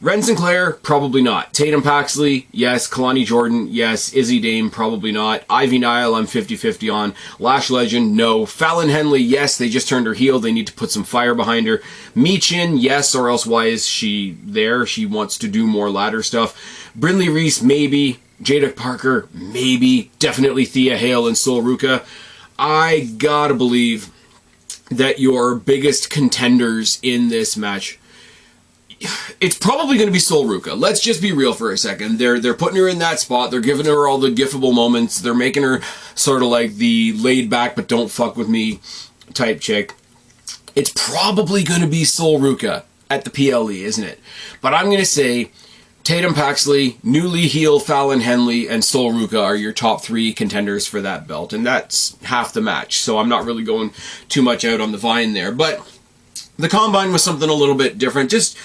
Ren Sinclair, probably not. Tatum Paxley, yes. Kalani Jordan, yes. Izzy Dame, probably not. Ivy Nile, I'm 50-50 on. Lash Legend, no. Fallon Henley, yes. They just turned her heel. They need to put some fire behind her. Mi Chin, yes, or else why is she there? She wants to do more ladder stuff. Brinley Reese, maybe. Jada Parker, maybe. Definitely Thea Hale and Sol Ruka. I gotta believe that your biggest contenders in this match, it's probably going to be Sol Ruka. Let's just be real for a second. They're putting her in that spot. They're giving her all the gifable moments. They're making her sort of like the laid back but don't fuck with me type chick. It's probably going to be Sol Ruka at the PLE, isn't it? But I'm going to say Tatum Paxley, newly heel Fallon Henley, and Sol Ruka are your top 3 contenders for that belt. And that's half the match, so I'm not really going too much out on the vine there. But the Combine was something a little bit different. Just,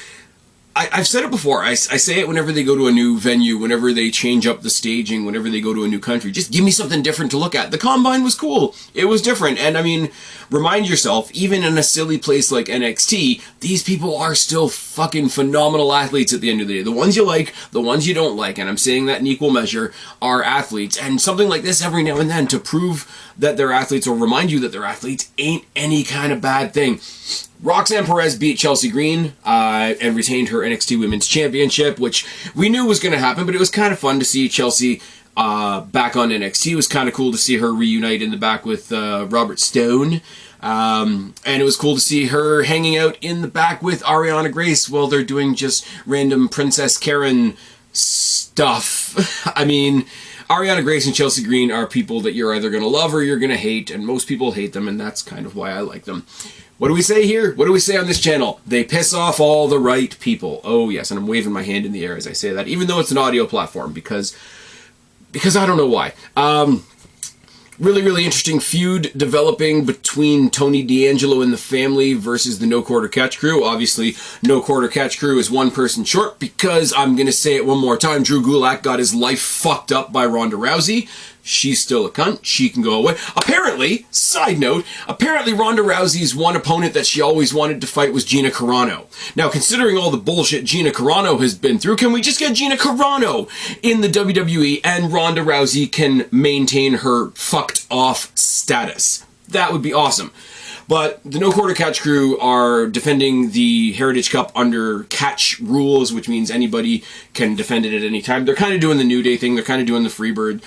I've said it before. I say it whenever they go to a new venue, whenever they change up the staging, whenever they go to a new country. Just give me something different to look at. The Combine was cool. It was different. And I mean, remind yourself, even in a silly place like NXT, these people are still fucking phenomenal athletes at the end of the day. The ones you like, the ones you don't like, and I'm saying that in equal measure, are athletes. And something like this every now and then to prove that they're athletes or remind you that they're athletes ain't any kind of bad thing. Roxanne Perez beat Chelsea Green and retained her NXT Women's Championship, which we knew was going to happen, but it was kind of fun to see Chelsea back on NXT. It was kind of cool to see her reunite in the back with Robert Stone. And it was cool to see her hanging out in the back with Ariana Grace while they're doing just random Princess Karen stuff. I mean, Ariana Grace and Chelsea Green are people that you're either going to love or you're going to hate, and most people hate them, and that's kind of why I like them. What do we say here? What do we say on this channel? They piss off all the right people. Oh, yes, and I'm waving my hand in the air as I say that, even though it's an audio platform, because I don't know why. Really, really interesting feud developing between Tony D'Angelo and the family versus the No Quarter Catch Crew. Obviously, No Quarter Catch Crew is one person short because, I'm going to say it one more time, Drew Gulak got his life fucked up by Ronda Rousey. She's still a cunt. She can go away. Apparently, side note, apparently Ronda Rousey's one opponent that she always wanted to fight was Gina Carano. Now, considering all the bullshit Gina Carano has been through, can we just get Gina Carano in the WWE and Ronda Rousey can maintain her fucked off status? That would be awesome. But the No Quarter Catch Crew are defending the Heritage Cup under catch rules, which means anybody can defend it at any time. They're kind of doing the New Day thing. They're kind of doing the Freebird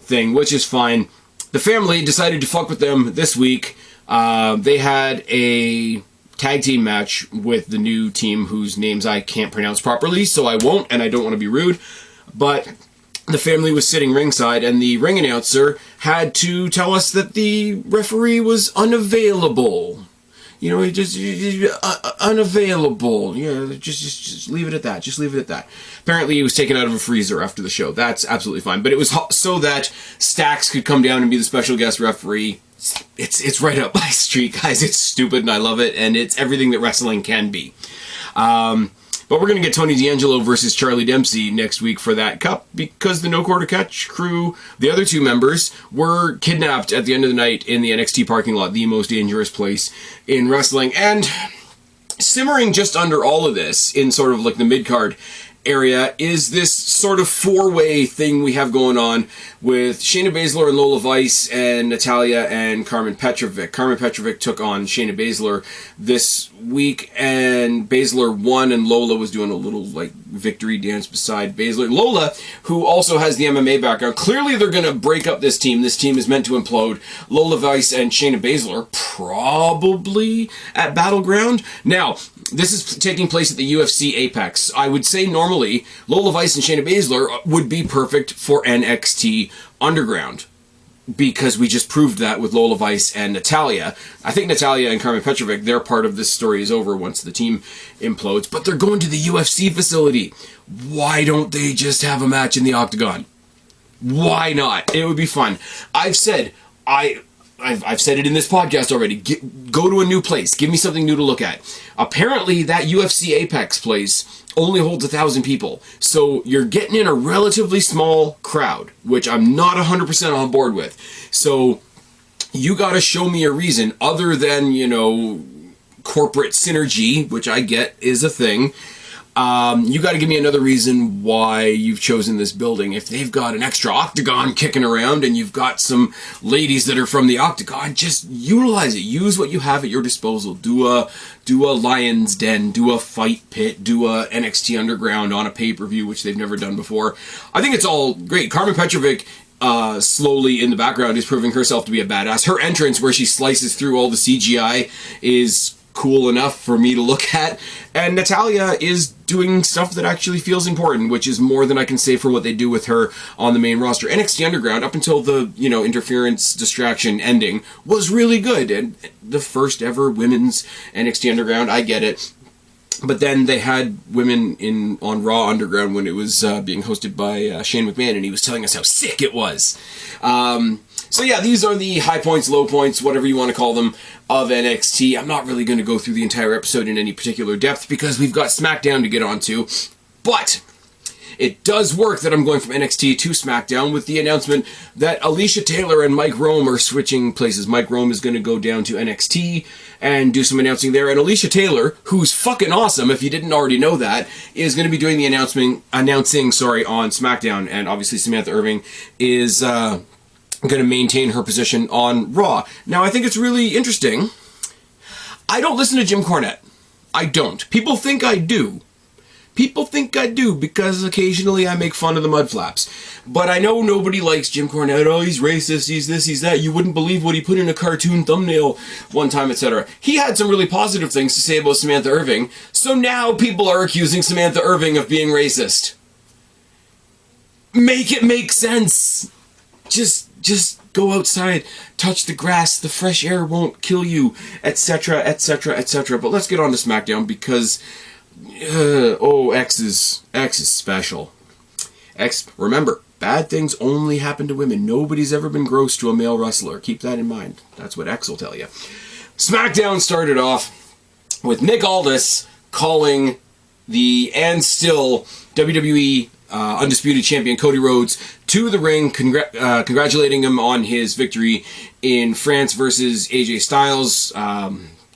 thing, which is fine. The family decided to fuck with them this week. They had a tag team match with the new team whose names I can't pronounce properly, so I won't, and I don't want to be rude. But the family was sitting ringside, and the ring announcer had to tell us that the referee was unavailable. You know, just unavailable. Yeah, just leave it at that. Just leave it at that. Apparently, he was taken out of a freezer after the show. That's absolutely fine. But it was so that Stax could come down and be the special guest referee. It's right up my street, guys. It's stupid, and I love it, and it's everything that wrestling can be. But we're going to get Tony D'Angelo versus Charlie Dempsey next week for that cup because the No Quarter Catch Crew, the other two members, were kidnapped at the end of the night in the NXT parking lot, the most dangerous place in wrestling. And simmering just under all of this, in sort of like the mid-card area, is this sort of four-way thing we have going on with Shayna Baszler and Lola Vice and Natalya and Carmen Petrovic. Carmen Petrovic took on Shayna Baszler this week, and Baszler won, and Lola was doing a little like victory dance beside Baszler. Lola, who also has the MMA background, clearly they're going to break up this team. This team is meant to implode. Lola Vice and Shayna Baszler probably at Battleground. Now, this is taking place at the UFC Apex. I would say normally Lola Vice and Shayna Baszler would be perfect for NXT Underground, because we just proved that with Lola Vice and Natalya. I think Natalya and Carmen Petrovic, their part of this story is over once the team implodes, but they're going to the UFC facility. Why don't they just have a match in the Octagon? Why not? It would be fun. I've said it in this podcast already. Go to a new place. Give me something new to look at. Apparently, that UFC Apex place only holds 1,000 people. So you're getting in a relatively small crowd, which I'm not 100% on board with. So you got to show me a reason other than, you know, corporate synergy, which I get is a thing. You got to give me another reason why you've chosen this building. If they've got an extra Octagon kicking around and you've got some ladies that are from the Octagon, just utilize it. Use what you have at your disposal. Do a Lion's Den, do a Fight Pit, do a NXT Underground on a pay-per-view, which they've never done before. I think it's all great. Carmen Petrovic, slowly in the background, is proving herself to be a badass. Her entrance, where she slices through all the CGI, is cool enough for me to look at. And Natalya is doing stuff that actually feels important, which is more than I can say for what they do with her on the main roster. NXT Underground, up until the, you know, interference distraction ending, was really good. And the first ever women's NXT Underground, I get it. But then they had women on Raw Underground when it was being hosted by Shane McMahon, and he was telling us how sick it was. So yeah, these are the high points, low points, whatever you want to call them, of NXT. I'm not really going to go through the entire episode in any particular depth because we've got SmackDown to get onto. But it does work that I'm going from NXT to SmackDown with the announcement that Alicia Taylor and Mike Rome are switching places. Mike Rome is going to go down to NXT and do some announcing there. And Alicia Taylor, who's fucking awesome, if you didn't already know that, is going to be doing the announcing on SmackDown. And obviously Samantha Irving is going to maintain her position on Raw. Now, I think it's really interesting. I don't listen to Jim Cornette. I don't. People think I do. People think I do because occasionally I make fun of the Mudflaps. But I know nobody likes Jim Cornette. Oh, he's racist, he's this, he's that. You wouldn't believe what he put in a cartoon thumbnail one time, etc. He had some really positive things to say about Samantha Irving, so now people are accusing Samantha Irving of being racist. Make it make sense. Just go outside, touch the grass, the fresh air won't kill you, etc., etc., etc. But let's get on to SmackDown because... X is special. X, remember, bad things only happen to women. Nobody's ever been gross to a male wrestler. Keep that in mind. That's what X will tell you. SmackDown started off with Nick Aldis calling the and still WWE Undisputed Champion Cody Rhodes to the ring, congratulating him on his victory in France versus AJ Styles.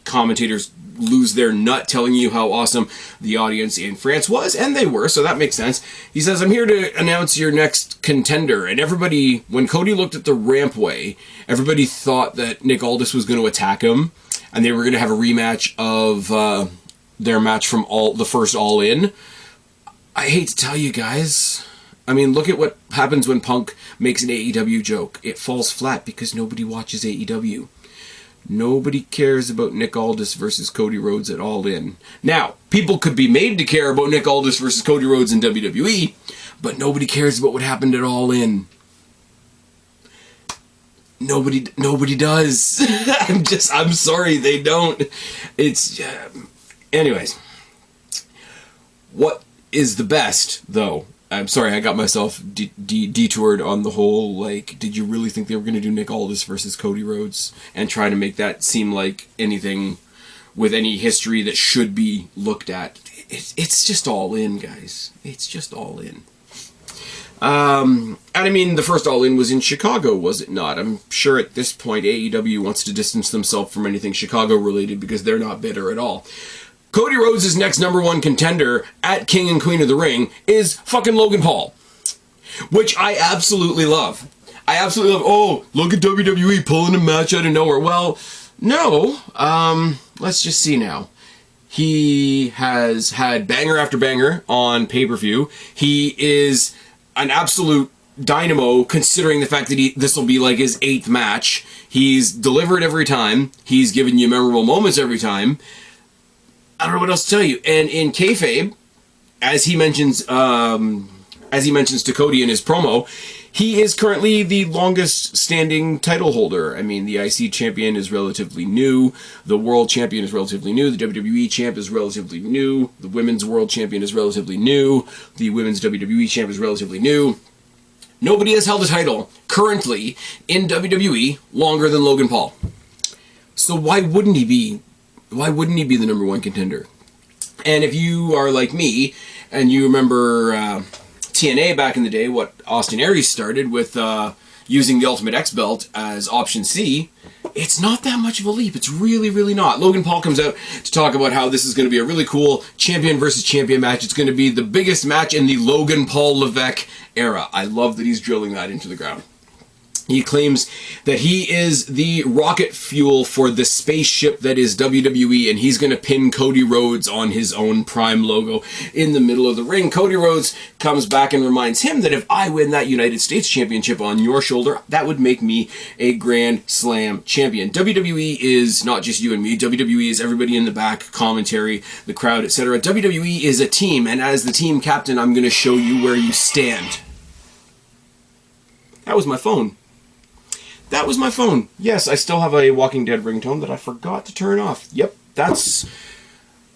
Commentators lose their nut telling you how awesome the audience in France was, and they were, so that makes sense. He says, I'm here to announce your next contender, and everybody, when Cody looked at the rampway, everybody thought that Nick Aldis was going to attack him, and they were going to have a rematch of their match from the first All In. I hate to tell you guys, I mean, look at what happens when Punk makes an AEW joke. It falls flat because nobody watches AEW. Nobody cares about Nick Aldis versus Cody Rhodes at All In. Now, people could be made to care about Nick Aldis versus Cody Rhodes in WWE, but nobody cares about what happened at All In. Nobody does. I'm sorry, they don't. It's, anyways. What is the best, though? I'm sorry, I got myself detoured on the whole, like, did you really think they were going to do Nick Aldis versus Cody Rhodes and try to make that seem like anything with any history that should be looked at? It's just All In, guys. It's just All In. And I mean, the first All In was in Chicago, was it not? I'm sure at this point AEW wants to distance themselves from anything Chicago related because they're not bitter at all. Cody Rhodes' next #1 contender at King and Queen of the Ring is fucking Logan Paul. Which I absolutely love. I absolutely love, oh, look at WWE pulling a match out of nowhere. Well, no. Let's just see now. He has had banger after banger on pay-per-view. He is an absolute dynamo considering the fact that this will be like his 8th match. He's delivered every time. He's given you memorable moments every time. I don't know what else to tell you. And in kayfabe, as he mentions to Cody in his promo, he is currently the longest standing title holder. I mean, the IC champion is relatively new. The world champion is relatively new. The WWE champ is relatively new. The women's world champion is relatively new. The women's WWE champ is relatively new. Nobody has held a title currently in WWE longer than Logan Paul. So why wouldn't he be the #1 contender? And if you are like me, and you remember TNA back in the day, what Austin Aries started with using the Ultimate X belt as option C, it's not that much of a leap. It's really, really not. Logan Paul comes out to talk about how this is going to be a really cool champion versus champion match. It's going to be the biggest match in the Logan Paul Levesque era. I love that he's drilling that into the ground. He claims that he is the rocket fuel for the spaceship that is WWE, and he's going to pin Cody Rhodes on his own Prime logo in the middle of the ring. Cody Rhodes comes back and reminds him that if I win that United States Championship on your shoulder, that would make me a Grand Slam champion. WWE is not just you and me. WWE is everybody in the back, commentary, the crowd, etc. WWE is a team, and as the team captain, I'm going to show you where you stand. That was my phone. That was my phone. Yes, I still have a Walking Dead ringtone that I forgot to turn off. Yep, that's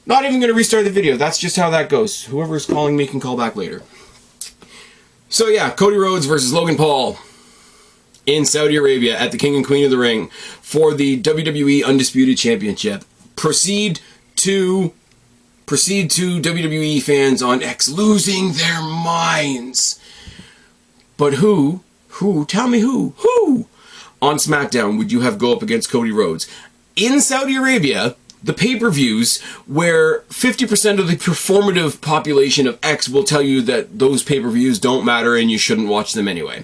Not even going to restart the video. That's just how that goes. Whoever's calling me can call back later. So yeah, Cody Rhodes versus Logan Paul in Saudi Arabia at the King and Queen of the Ring for the WWE Undisputed Championship. Proceed to WWE fans on X losing their minds. But who, tell me who on SmackDown would you have go up against Cody Rhodes? In Saudi Arabia, the pay-per-views where 50% of the performative population of X will tell you that those pay-per-views don't matter and you shouldn't watch them anyway.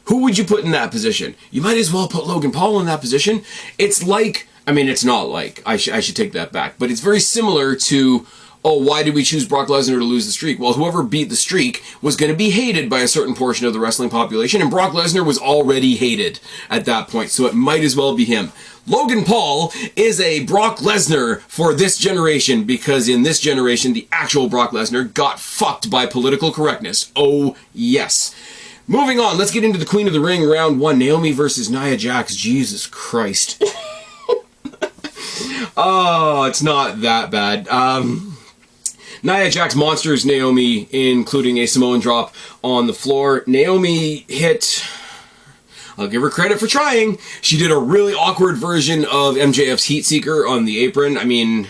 Who would you put in that position? You might as well put Logan Paul in that position. It's like, I mean, it's not like, I should take that back, but it's very similar to, oh, why did we choose Brock Lesnar to lose the streak? Well, whoever beat the streak was going to be hated by a certain portion of the wrestling population, and Brock Lesnar was already hated at that point, so it might as well be him. Logan Paul is a Brock Lesnar for this generation, because in this generation, the actual Brock Lesnar got fucked by political correctness. Oh, yes. Moving on, let's get into the Queen of the Ring, round 1. Naomi versus Nia Jax. Jesus Christ. Oh, it's not that bad. Nia Jax monsters Naomi, including a Samoan drop on the floor. Naomi hit... I'll give her credit for trying. She did a really awkward version of MJF's Heat Seeker on the apron. I mean,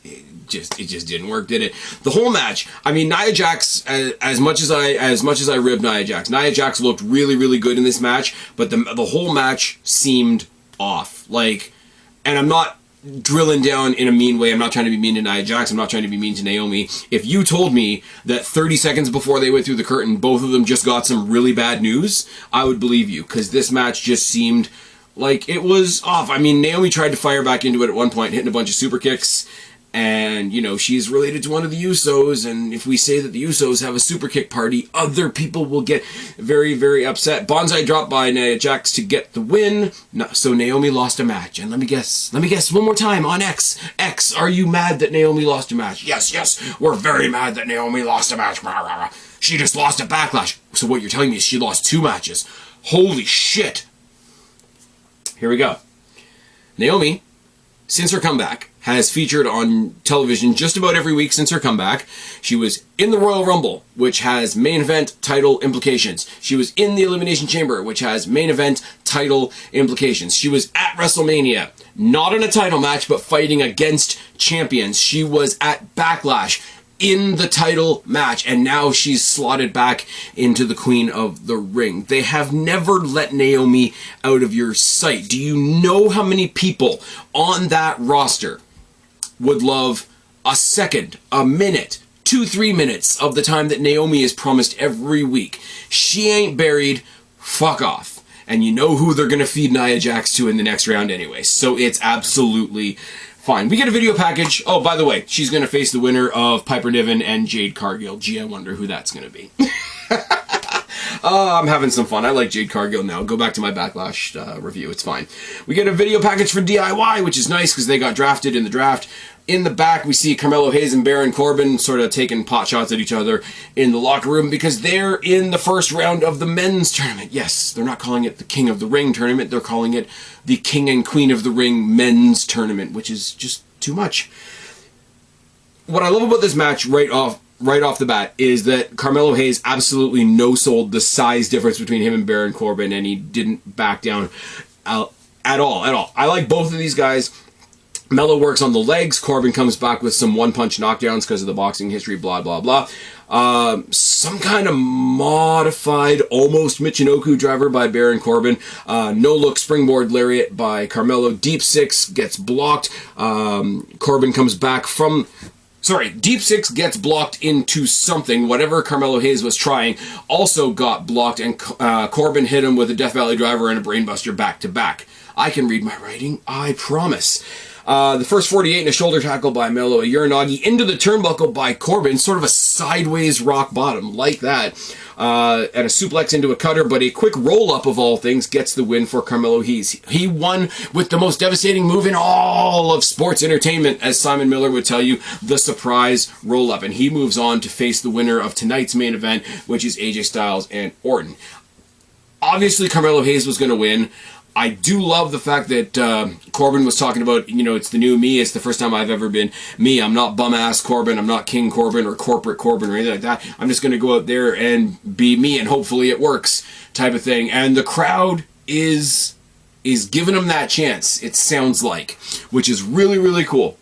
it just didn't work, did it? The whole match. I mean, Nia Jax, as much as I ribbed Nia Jax looked really, really good in this match. But the whole match seemed off. Like, and I'm not drilling down in a mean way. I'm not trying to be mean to Nia Jax. I'm not trying to be mean to Naomi. If you told me that 30 seconds before they went through the curtain, both of them just got some really bad news, I would believe you, because this match just seemed like it was off. I mean, Naomi tried to fire back into it at one point, hitting a bunch of super kicks, and, you know, she's related to one of the Usos, and if we say that the Usos have a super kick party, other people will get very, very upset. Bonsai drop by Nia Jax to get the win, so Naomi lost a match. And let me guess one more time on X. X, are you mad that Naomi lost a match? Yes, we're very mad that Naomi lost a match. She just lost at Backlash. So what you're telling me is she lost 2 matches. Holy shit. Here we go. Naomi, since her comeback, has featured on television just about every week since her comeback. She was in the Royal Rumble, which has main event title implications. She was in the Elimination Chamber, which has main event title implications. She was at WrestleMania, not in a title match, but fighting against champions. She was at Backlash in the title match, and now she's slotted back into the Queen of the Ring. They have never let Naomi out of your sight. Do you know how many people on that roster would love a second, a minute, 2-3 minutes of the time that Naomi is promised every week? She ain't buried. Fuck off. And you know who they're going to feed Nia Jax to in the next round anyway. So it's absolutely fine. We get a video package. Oh, by the way, she's going to face the winner of Piper Niven and Jade Cargill. Gee, I wonder who that's going to be. I'm having some fun. I like Jade Cargill now. Go back to my Backlash review. It's fine. We get a video package for DIY, which is nice because they got drafted in the draft. In the back, we see Carmelo Hayes and Baron Corbin sort of taking pot shots at each other in the locker room because they're in the first round of the men's tournament. Yes, they're not calling it the King of the Ring tournament. They're calling it the King and Queen of the Ring men's tournament, which is just too much. What I love about this match right off the bat is that Carmelo Hayes absolutely no-sold the size difference between him and Baron Corbin, and he didn't back down at all. I like both of these guys. Mello works on the legs. Corbin comes back with some one-punch knockdowns because of the boxing history, blah, blah, blah. Some kind of modified, almost Michinoku driver by Baron Corbin. No-look springboard lariat by Carmelo. Deep six gets blocked. Corbin comes back from... Sorry, Deep Six gets blocked into something. Whatever Carmelo Hayes was trying also got blocked, and Corbin hit him with a Death Valley driver and a brainbuster back-to-back. I can read my writing, I promise. The first 48 and a shoulder tackle by Mello, a Uranagi into the turnbuckle by Corbin, sort of a sideways rock bottom, like that. And a suplex into a cutter, but a quick roll-up of all things gets the win for Carmelo Hayes. He won with the most devastating move in all of sports entertainment, as Simon Miller would tell you, the surprise roll-up. And he moves on to face the winner of tonight's main event, which is AJ Styles and Orton. Obviously, Carmelo Hayes was going to win. I do love the fact that Corbin was talking about, you know, it's the new me. It's the first time I've ever been me. I'm not bum-ass Corbin. I'm not King Corbin or corporate Corbin or anything like that. I'm just going to go out there and be me, and hopefully it works type of thing. And the crowd is giving him that chance, it sounds like, which is really, really cool.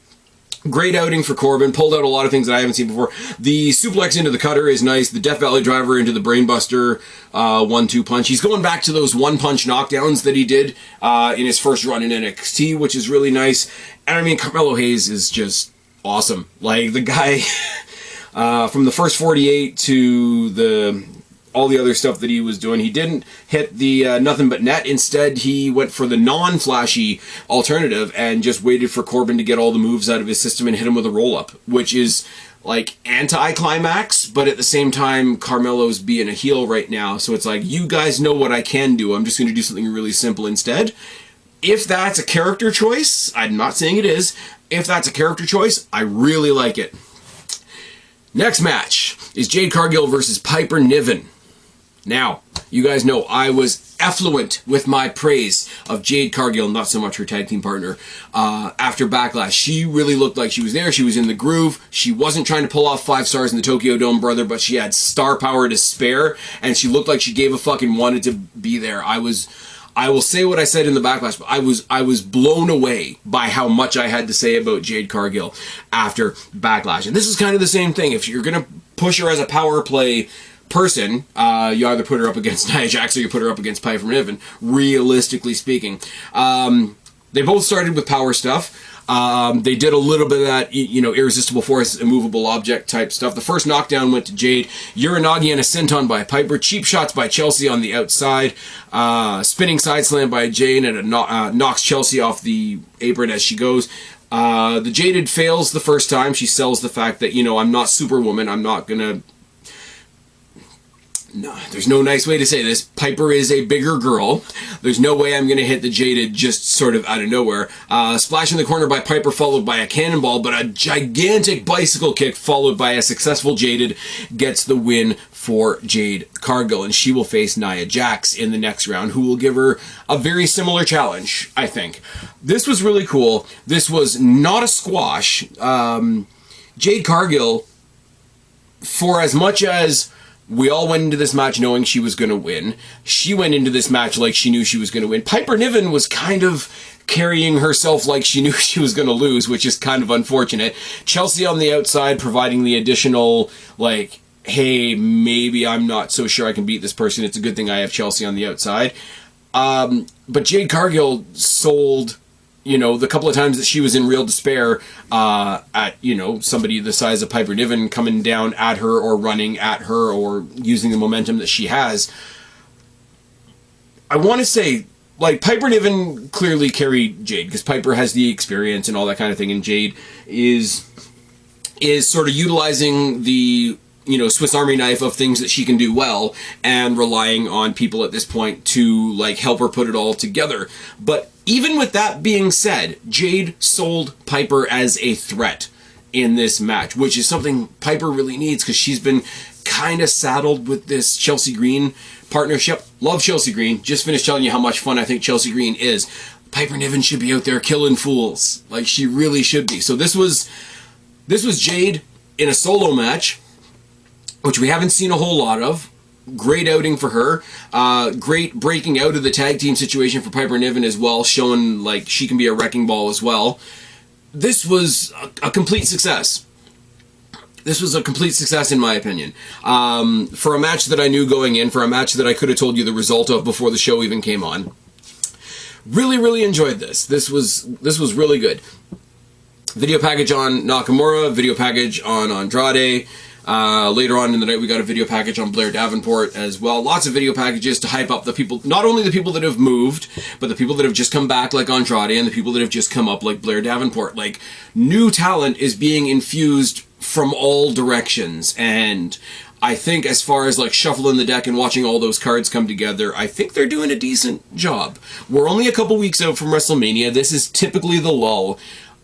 Great outing for Corbin. Pulled out a lot of things that I haven't seen before. The suplex into the cutter is nice. The Death Valley driver into the brainbuster 1-2 punch. He's going back to those one-punch knockdowns that he did in his first run in NXT, which is really nice. And I mean, Carmelo Hayes is just awesome. Like, the guy from the first 48 to all the other stuff that he was doing, he didn't hit the nothing but net. Instead, he went for the non-flashy alternative and just waited for Corbin to get all the moves out of his system and hit him with a roll-up, which is like anti-climax, but at the same time, Carmelo's being a heel right now, so it's like, you guys know what I can do. I'm just going to do something really simple instead. If that's a character choice, I'm not saying it is. If that's a character choice, I really like it. Next match is Jade Cargill versus Piper Niven. Now, you guys know I was effluent with my praise of Jade Cargill, not so much her tag team partner, after Backlash. She really looked like she was there. She was in the groove. She wasn't trying to pull off 5 stars in the Tokyo Dome, brother, but she had star power to spare, and she looked like she gave a fuck and wanted to be there. I will say what I said in the Backlash, but I was blown away by how much I had to say about Jade Cargill after Backlash. And this is kind of the same thing. If you're going to push her as a power play person, you either put her up against Nia Jax or you put her up against Piper Niven, realistically speaking. They both started with power stuff. They did a little bit of that, you know, irresistible force, immovable object type stuff. The first knockdown went to Jade. Uranagi and a senton by Piper. Cheap shots by Chelsea on the outside. Spinning side slam by Jade, and knocks Chelsea off the apron as she goes. The Jaded fails the first time. She sells the fact that, you know, I'm not Superwoman. I'm not gonna... No, there's no nice way to say this. Piper is a bigger girl. There's no way I'm going to hit the Jaded just sort of out of nowhere. Splash in the corner by Piper, followed by a cannonball, but a gigantic bicycle kick followed by a successful Jaded gets the win for Jade Cargill, and she will face Nia Jax in the next round, who will give her a very similar challenge, I think. This was really cool. This was not a squash. Jade Cargill, for as much as we all went into this match knowing she was going to win, she went into this match like she knew she was going to win. Piper Niven was kind of carrying herself like she knew she was going to lose, which is kind of unfortunate. Chelsea on the outside providing the additional, like, hey, maybe I'm not so sure I can beat this person. It's a good thing I have Chelsea on the outside. But Jade Cargill sold, you know, the couple of times that she was in real despair at, you know, somebody the size of Piper Niven coming down at her or running at her or using the momentum that she has. I want to say, like, Piper Niven clearly carried Jade because Piper has the experience and all that kind of thing, and Jade is sort of utilizing the, you know, Swiss Army knife of things that she can do well and relying on people at this point to, like, help her put it all together. But even with that being said, Jade sold Piper as a threat in this match, which is something Piper really needs because she's been kind of saddled with this Chelsea Green partnership. Love Chelsea Green. Just finished telling you how much fun I think Chelsea Green is. Piper Niven should be out there killing fools. Like, she really should be. So this was Jade in a solo match, which we haven't seen a whole lot of. Great outing for her. Great breaking out of the tag team situation for Piper Niven as well, showing like she can be a wrecking ball as well. This was a complete success. This was a complete success in my opinion. For a match that I knew going in, for a match that I could have told you the result of before the show even came on. Really, really enjoyed this. This was really good. Video package on Nakamura, video package on Andrade. Later on in the night, we got a video package on Blair Davenport as well. Lots of video packages to hype up the people, not only the people that have moved, but the people that have just come back like Andrade and the people that have just come up like Blair Davenport. Like, new talent is being infused from all directions, and I think as far as like shuffling the deck and watching all those cards come together, I think they're doing a decent job. We're only a couple weeks out from WrestleMania. This is typically the lull.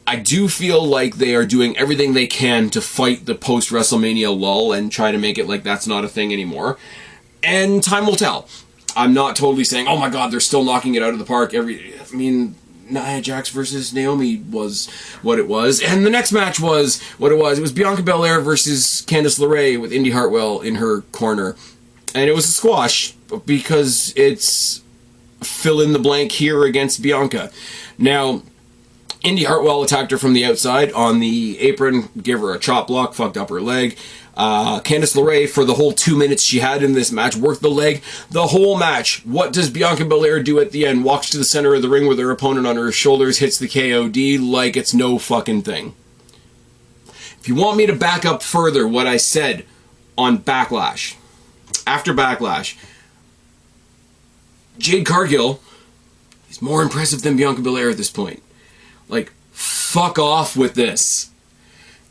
I do feel like they are doing everything they can to fight the post-WrestleMania lull and try to make it like that's not a thing anymore. And time will tell. I'm not totally saying, oh my god, they're still knocking it out of the park. Nia Jax versus Naomi was what it was. And the next match was what it was. It was Bianca Belair versus Candice LeRae with Indy Hartwell in her corner. And it was a squash because it's fill in the blank here against Bianca. Now, Indy Hartwell attacked her from the outside on the apron, gave her a chop block, fucked up her leg. Candice LeRae, for the whole 2 minutes she had in this match, worked the leg the whole match. What does Bianca Belair do at the end? Walks to the center of the ring with her opponent on her shoulders, hits the KOD like it's no fucking thing. If you want me to back up further what I said on Backlash, after Backlash, Jade Cargill is more impressive than Bianca Belair at this point. Like, fuck off with this.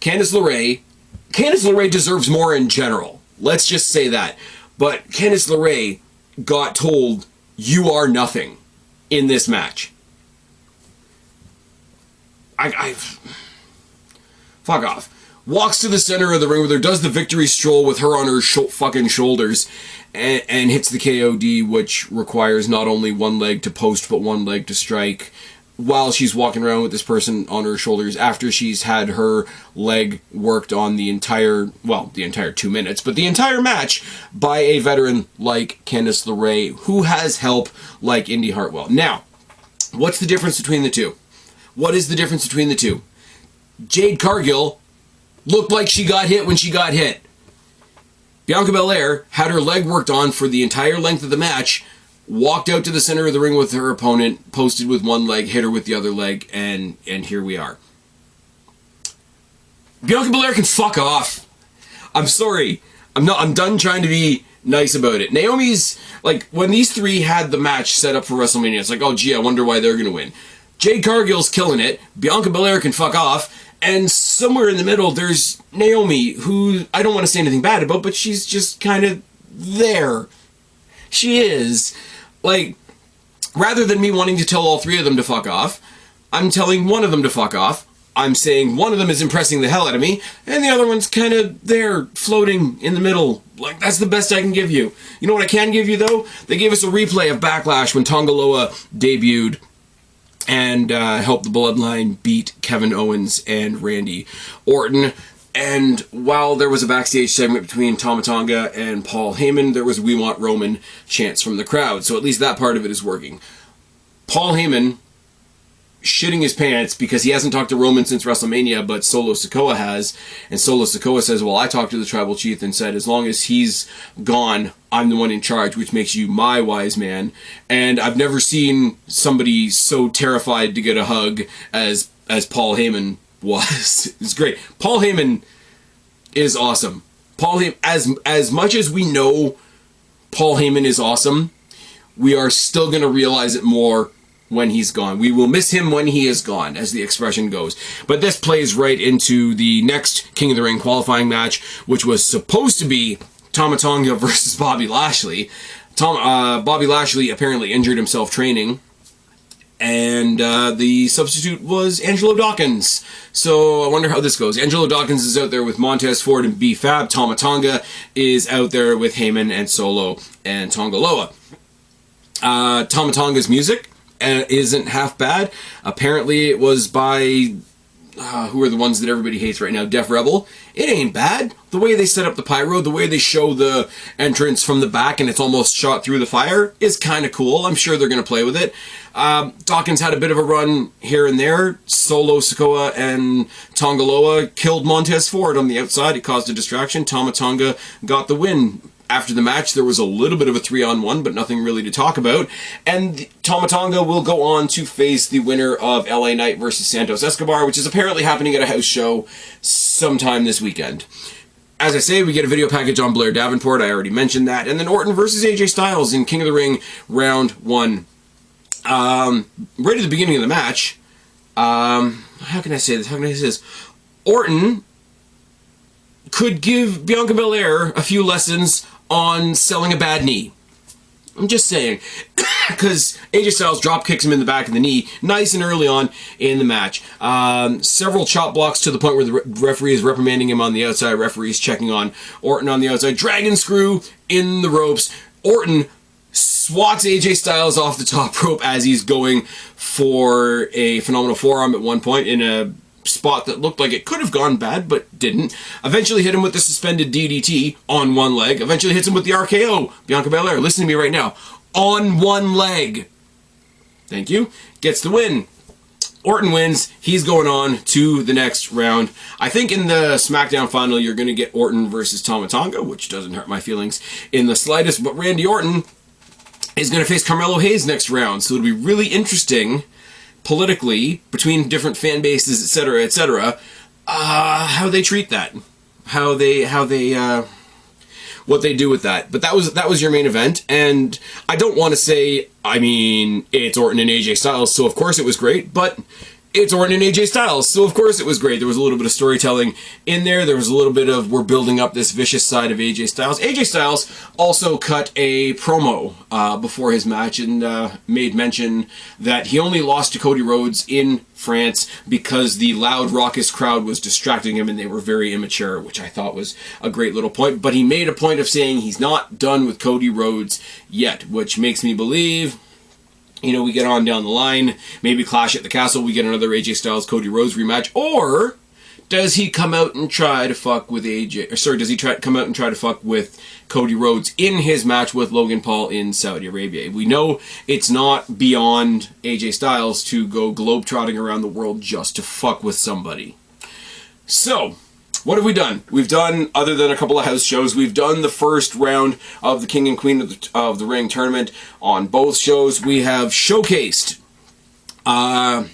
Candice LeRae deserves more in general. Let's just say that. But Candice LeRae got told, you are nothing in this match. Fuck off. Walks to the center of the ring with her, does the victory stroll with her on her fucking shoulders, and hits the KOD, which requires not only one leg to post, but one leg to strike, while she's walking around with this person on her shoulders after she's had her leg worked on the entire 2 minutes, but the entire match by a veteran like Candice LeRae, who has help like Indy Hartwell. Now, what's the difference between the two? What is the difference between the two? Jade Cargill looked like she got hit when she got hit. Bianca Belair had her leg worked on for the entire length of the match, walked out to the center of the ring with her opponent, posted with one leg, hit her with the other leg, and here we are. Bianca Belair can fuck off. I'm sorry. I'm done trying to be nice about it. Naomi's, like, when these three had the match set up for WrestleMania, it's like, oh gee, I wonder why they're gonna win. Jade Cargill's killing it. Bianca Belair can fuck off. And somewhere in the middle, there's Naomi, who I don't want to say anything bad about, but she's just kind of there. She is. Like, rather than me wanting to tell all three of them to fuck off, I'm telling one of them to fuck off. I'm saying one of them is impressing the hell out of me, and the other one's kind of there, floating in the middle. Like, that's the best I can give you. You know what I can give you, though? They gave us a replay of Backlash when Tonga Loa debuted and helped the Bloodline beat Kevin Owens and Randy Orton. And while there was a backstage segment between Tama Tonga and Paul Heyman, there was "We Want Roman" chants from the crowd. So at least that part of it is working. Paul Heyman shitting his pants because he hasn't talked to Roman since WrestleMania, but Solo Sikoa has. And Solo Sikoa says, well, I talked to the Tribal Chief and said, as long as he's gone, I'm the one in charge, which makes you my wise man. And I've never seen somebody so terrified to get a hug as Paul Heyman was. It's great. Paul Heyman is awesome. Paul Heyman, as much as we know Paul Heyman is awesome, we are still going to realize it more when he's gone. We will miss him when he is gone, as the expression goes. But this plays right into the next King of the Ring qualifying match, which was supposed to be Tama Tonga versus Bobby Lashley. Bobby Lashley apparently injured himself training, and the substitute was Angelo Dawkins. So I wonder how this goes. Angelo Dawkins is out there with Montez Ford and B-Fab. Tama Tonga is out there with Heyman and Solo and Tonga Loa. Tama Tonga's music isn't half bad. Apparently it was by who are the ones that everybody hates right now, Def Rebel. It ain't bad. The way they set up the pyro, the way they show the entrance from the back and it's almost shot through the fire is kind of cool. I'm sure they're going to play with it. Dawkins had a bit of a run here and there. Solo Sikoa and Tonga Loa killed Montez Ford on the outside. It caused a distraction. Tama Tonga got the win. After the match, there was a little bit of a 3-on-1, but nothing really to talk about. And Tama Tonga will go on to face the winner of LA Knight versus Santos Escobar, which is apparently happening at a house show sometime this weekend. As I say, we get a video package on Blair Davenport. I already mentioned that. And then Orton versus AJ Styles in King of the Ring Round 1. Right at the beginning of the match, how can I say this? Orton could give Bianca Belair a few lessons on selling a bad knee. I'm just saying. Because AJ Styles drop kicks him in the back of the knee nice and early on in the match. Several chop blocks to the point where the referee is reprimanding him on the outside. Referee's checking on Orton on the outside. Dragon screw in the ropes. Orton swats AJ Styles off the top rope as he's going for a phenomenal forearm at one point in a spot that looked like it could have gone bad but didn't. Eventually hit him with the suspended DDT on one leg. Eventually hits him with the RKO. Bianca Belair, listen to me right now. On one leg. Thank you. Gets the win. Orton wins. He's going on to the next round. I think in the SmackDown final, you're going to get Orton versus Tama Tonga, which doesn't hurt my feelings in the slightest. But Randy Orton is going to face Carmelo Hayes next round. So it'll be really interesting politically between different fan bases, etc., how they treat that. What they do with that. But that was your main event, and I don't want to say, I mean, it's Orton and AJ Styles, so of course it was great, but it's Orton and AJ Styles, so of course it was great. There was a little bit of storytelling in there. There was a little bit of, we're building up this vicious side of AJ Styles. AJ Styles also cut a promo before his match and made mention that he only lost to Cody Rhodes in France because the loud, raucous crowd was distracting him and they were very immature, which I thought was a great little point. But he made a point of saying he's not done with Cody Rhodes yet, which makes me believe, you know, we get on down the line, maybe Clash at the Castle, we get another AJ Styles Cody Rhodes rematch, or does he come out and try to fuck with does he come out and try to fuck with Cody Rhodes in his match with Logan Paul in Saudi Arabia? We know it's not beyond AJ Styles to go globetrotting around the world just to fuck with somebody. So, what have we done? We've done, other than a couple of house shows, we've done the first round of the King and Queen of the Ring tournament on both shows. We have showcased, what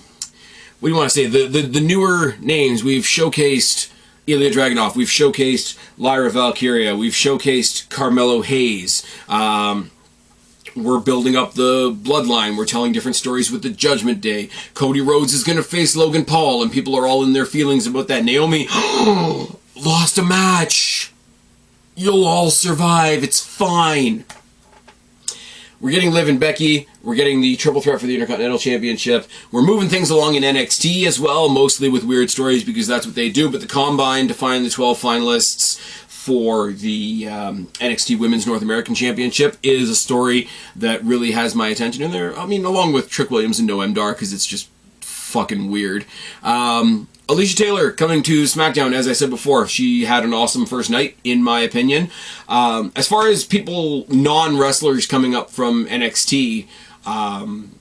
do you want to say, the newer names. We've showcased Ilya Dragunov. We've showcased Lyra Valkyria. We've showcased Carmelo Hayes. We're building up the bloodline. We're telling different stories with the Judgment Day. Cody Rhodes is going to face Logan Paul, and people are all in their feelings about that. Naomi lost a match. You'll all survive. It's fine. We're getting Liv and Becky. We're getting the triple threat for the Intercontinental Championship. We're moving things along in NXT as well, mostly with weird stories because that's what they do. But the Combine to find the 12 finalists for the NXT Women's North American Championship is a story that really has my attention in there. I mean, along with Trick Williams and Noam Dar, because it's just fucking weird. Alicia Taylor coming to SmackDown, as I said before, she had an awesome first night, in my opinion. As far as people, non-wrestlers coming up from NXT,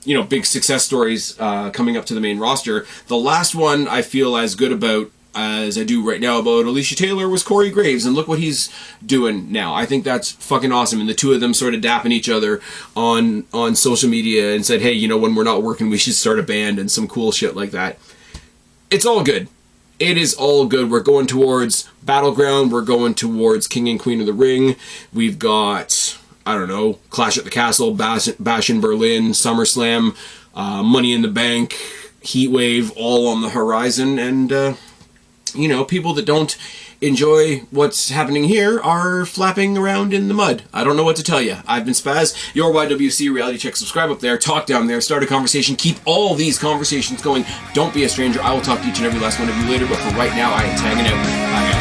you know, big success stories coming up to the main roster, the last one I feel as good about as I do right now about Alicia Taylor was Corey Graves, and look what he's doing now. I think that's fucking awesome, and the two of them sort of dapping each other on social media and said, hey, you know, when we're not working, we should start a band and some cool shit like that. It's all good. It is all good. We're going towards Battleground. We're going towards King and Queen of the Ring. We've got, I don't know, Clash at the Castle, Bash in Berlin, SummerSlam, Money in the Bank, Heatwave, all on the horizon, and you know, people that don't enjoy what's happening here are flapping around in the mud. I don't know what to tell you. I've been Spaz, your YWC Reality Check. Subscribe up there, talk down there, start a conversation, keep all these conversations going. Don't be a stranger. I will talk to each and every last one of you later, but for right now, I am tagging out. Bye, guys.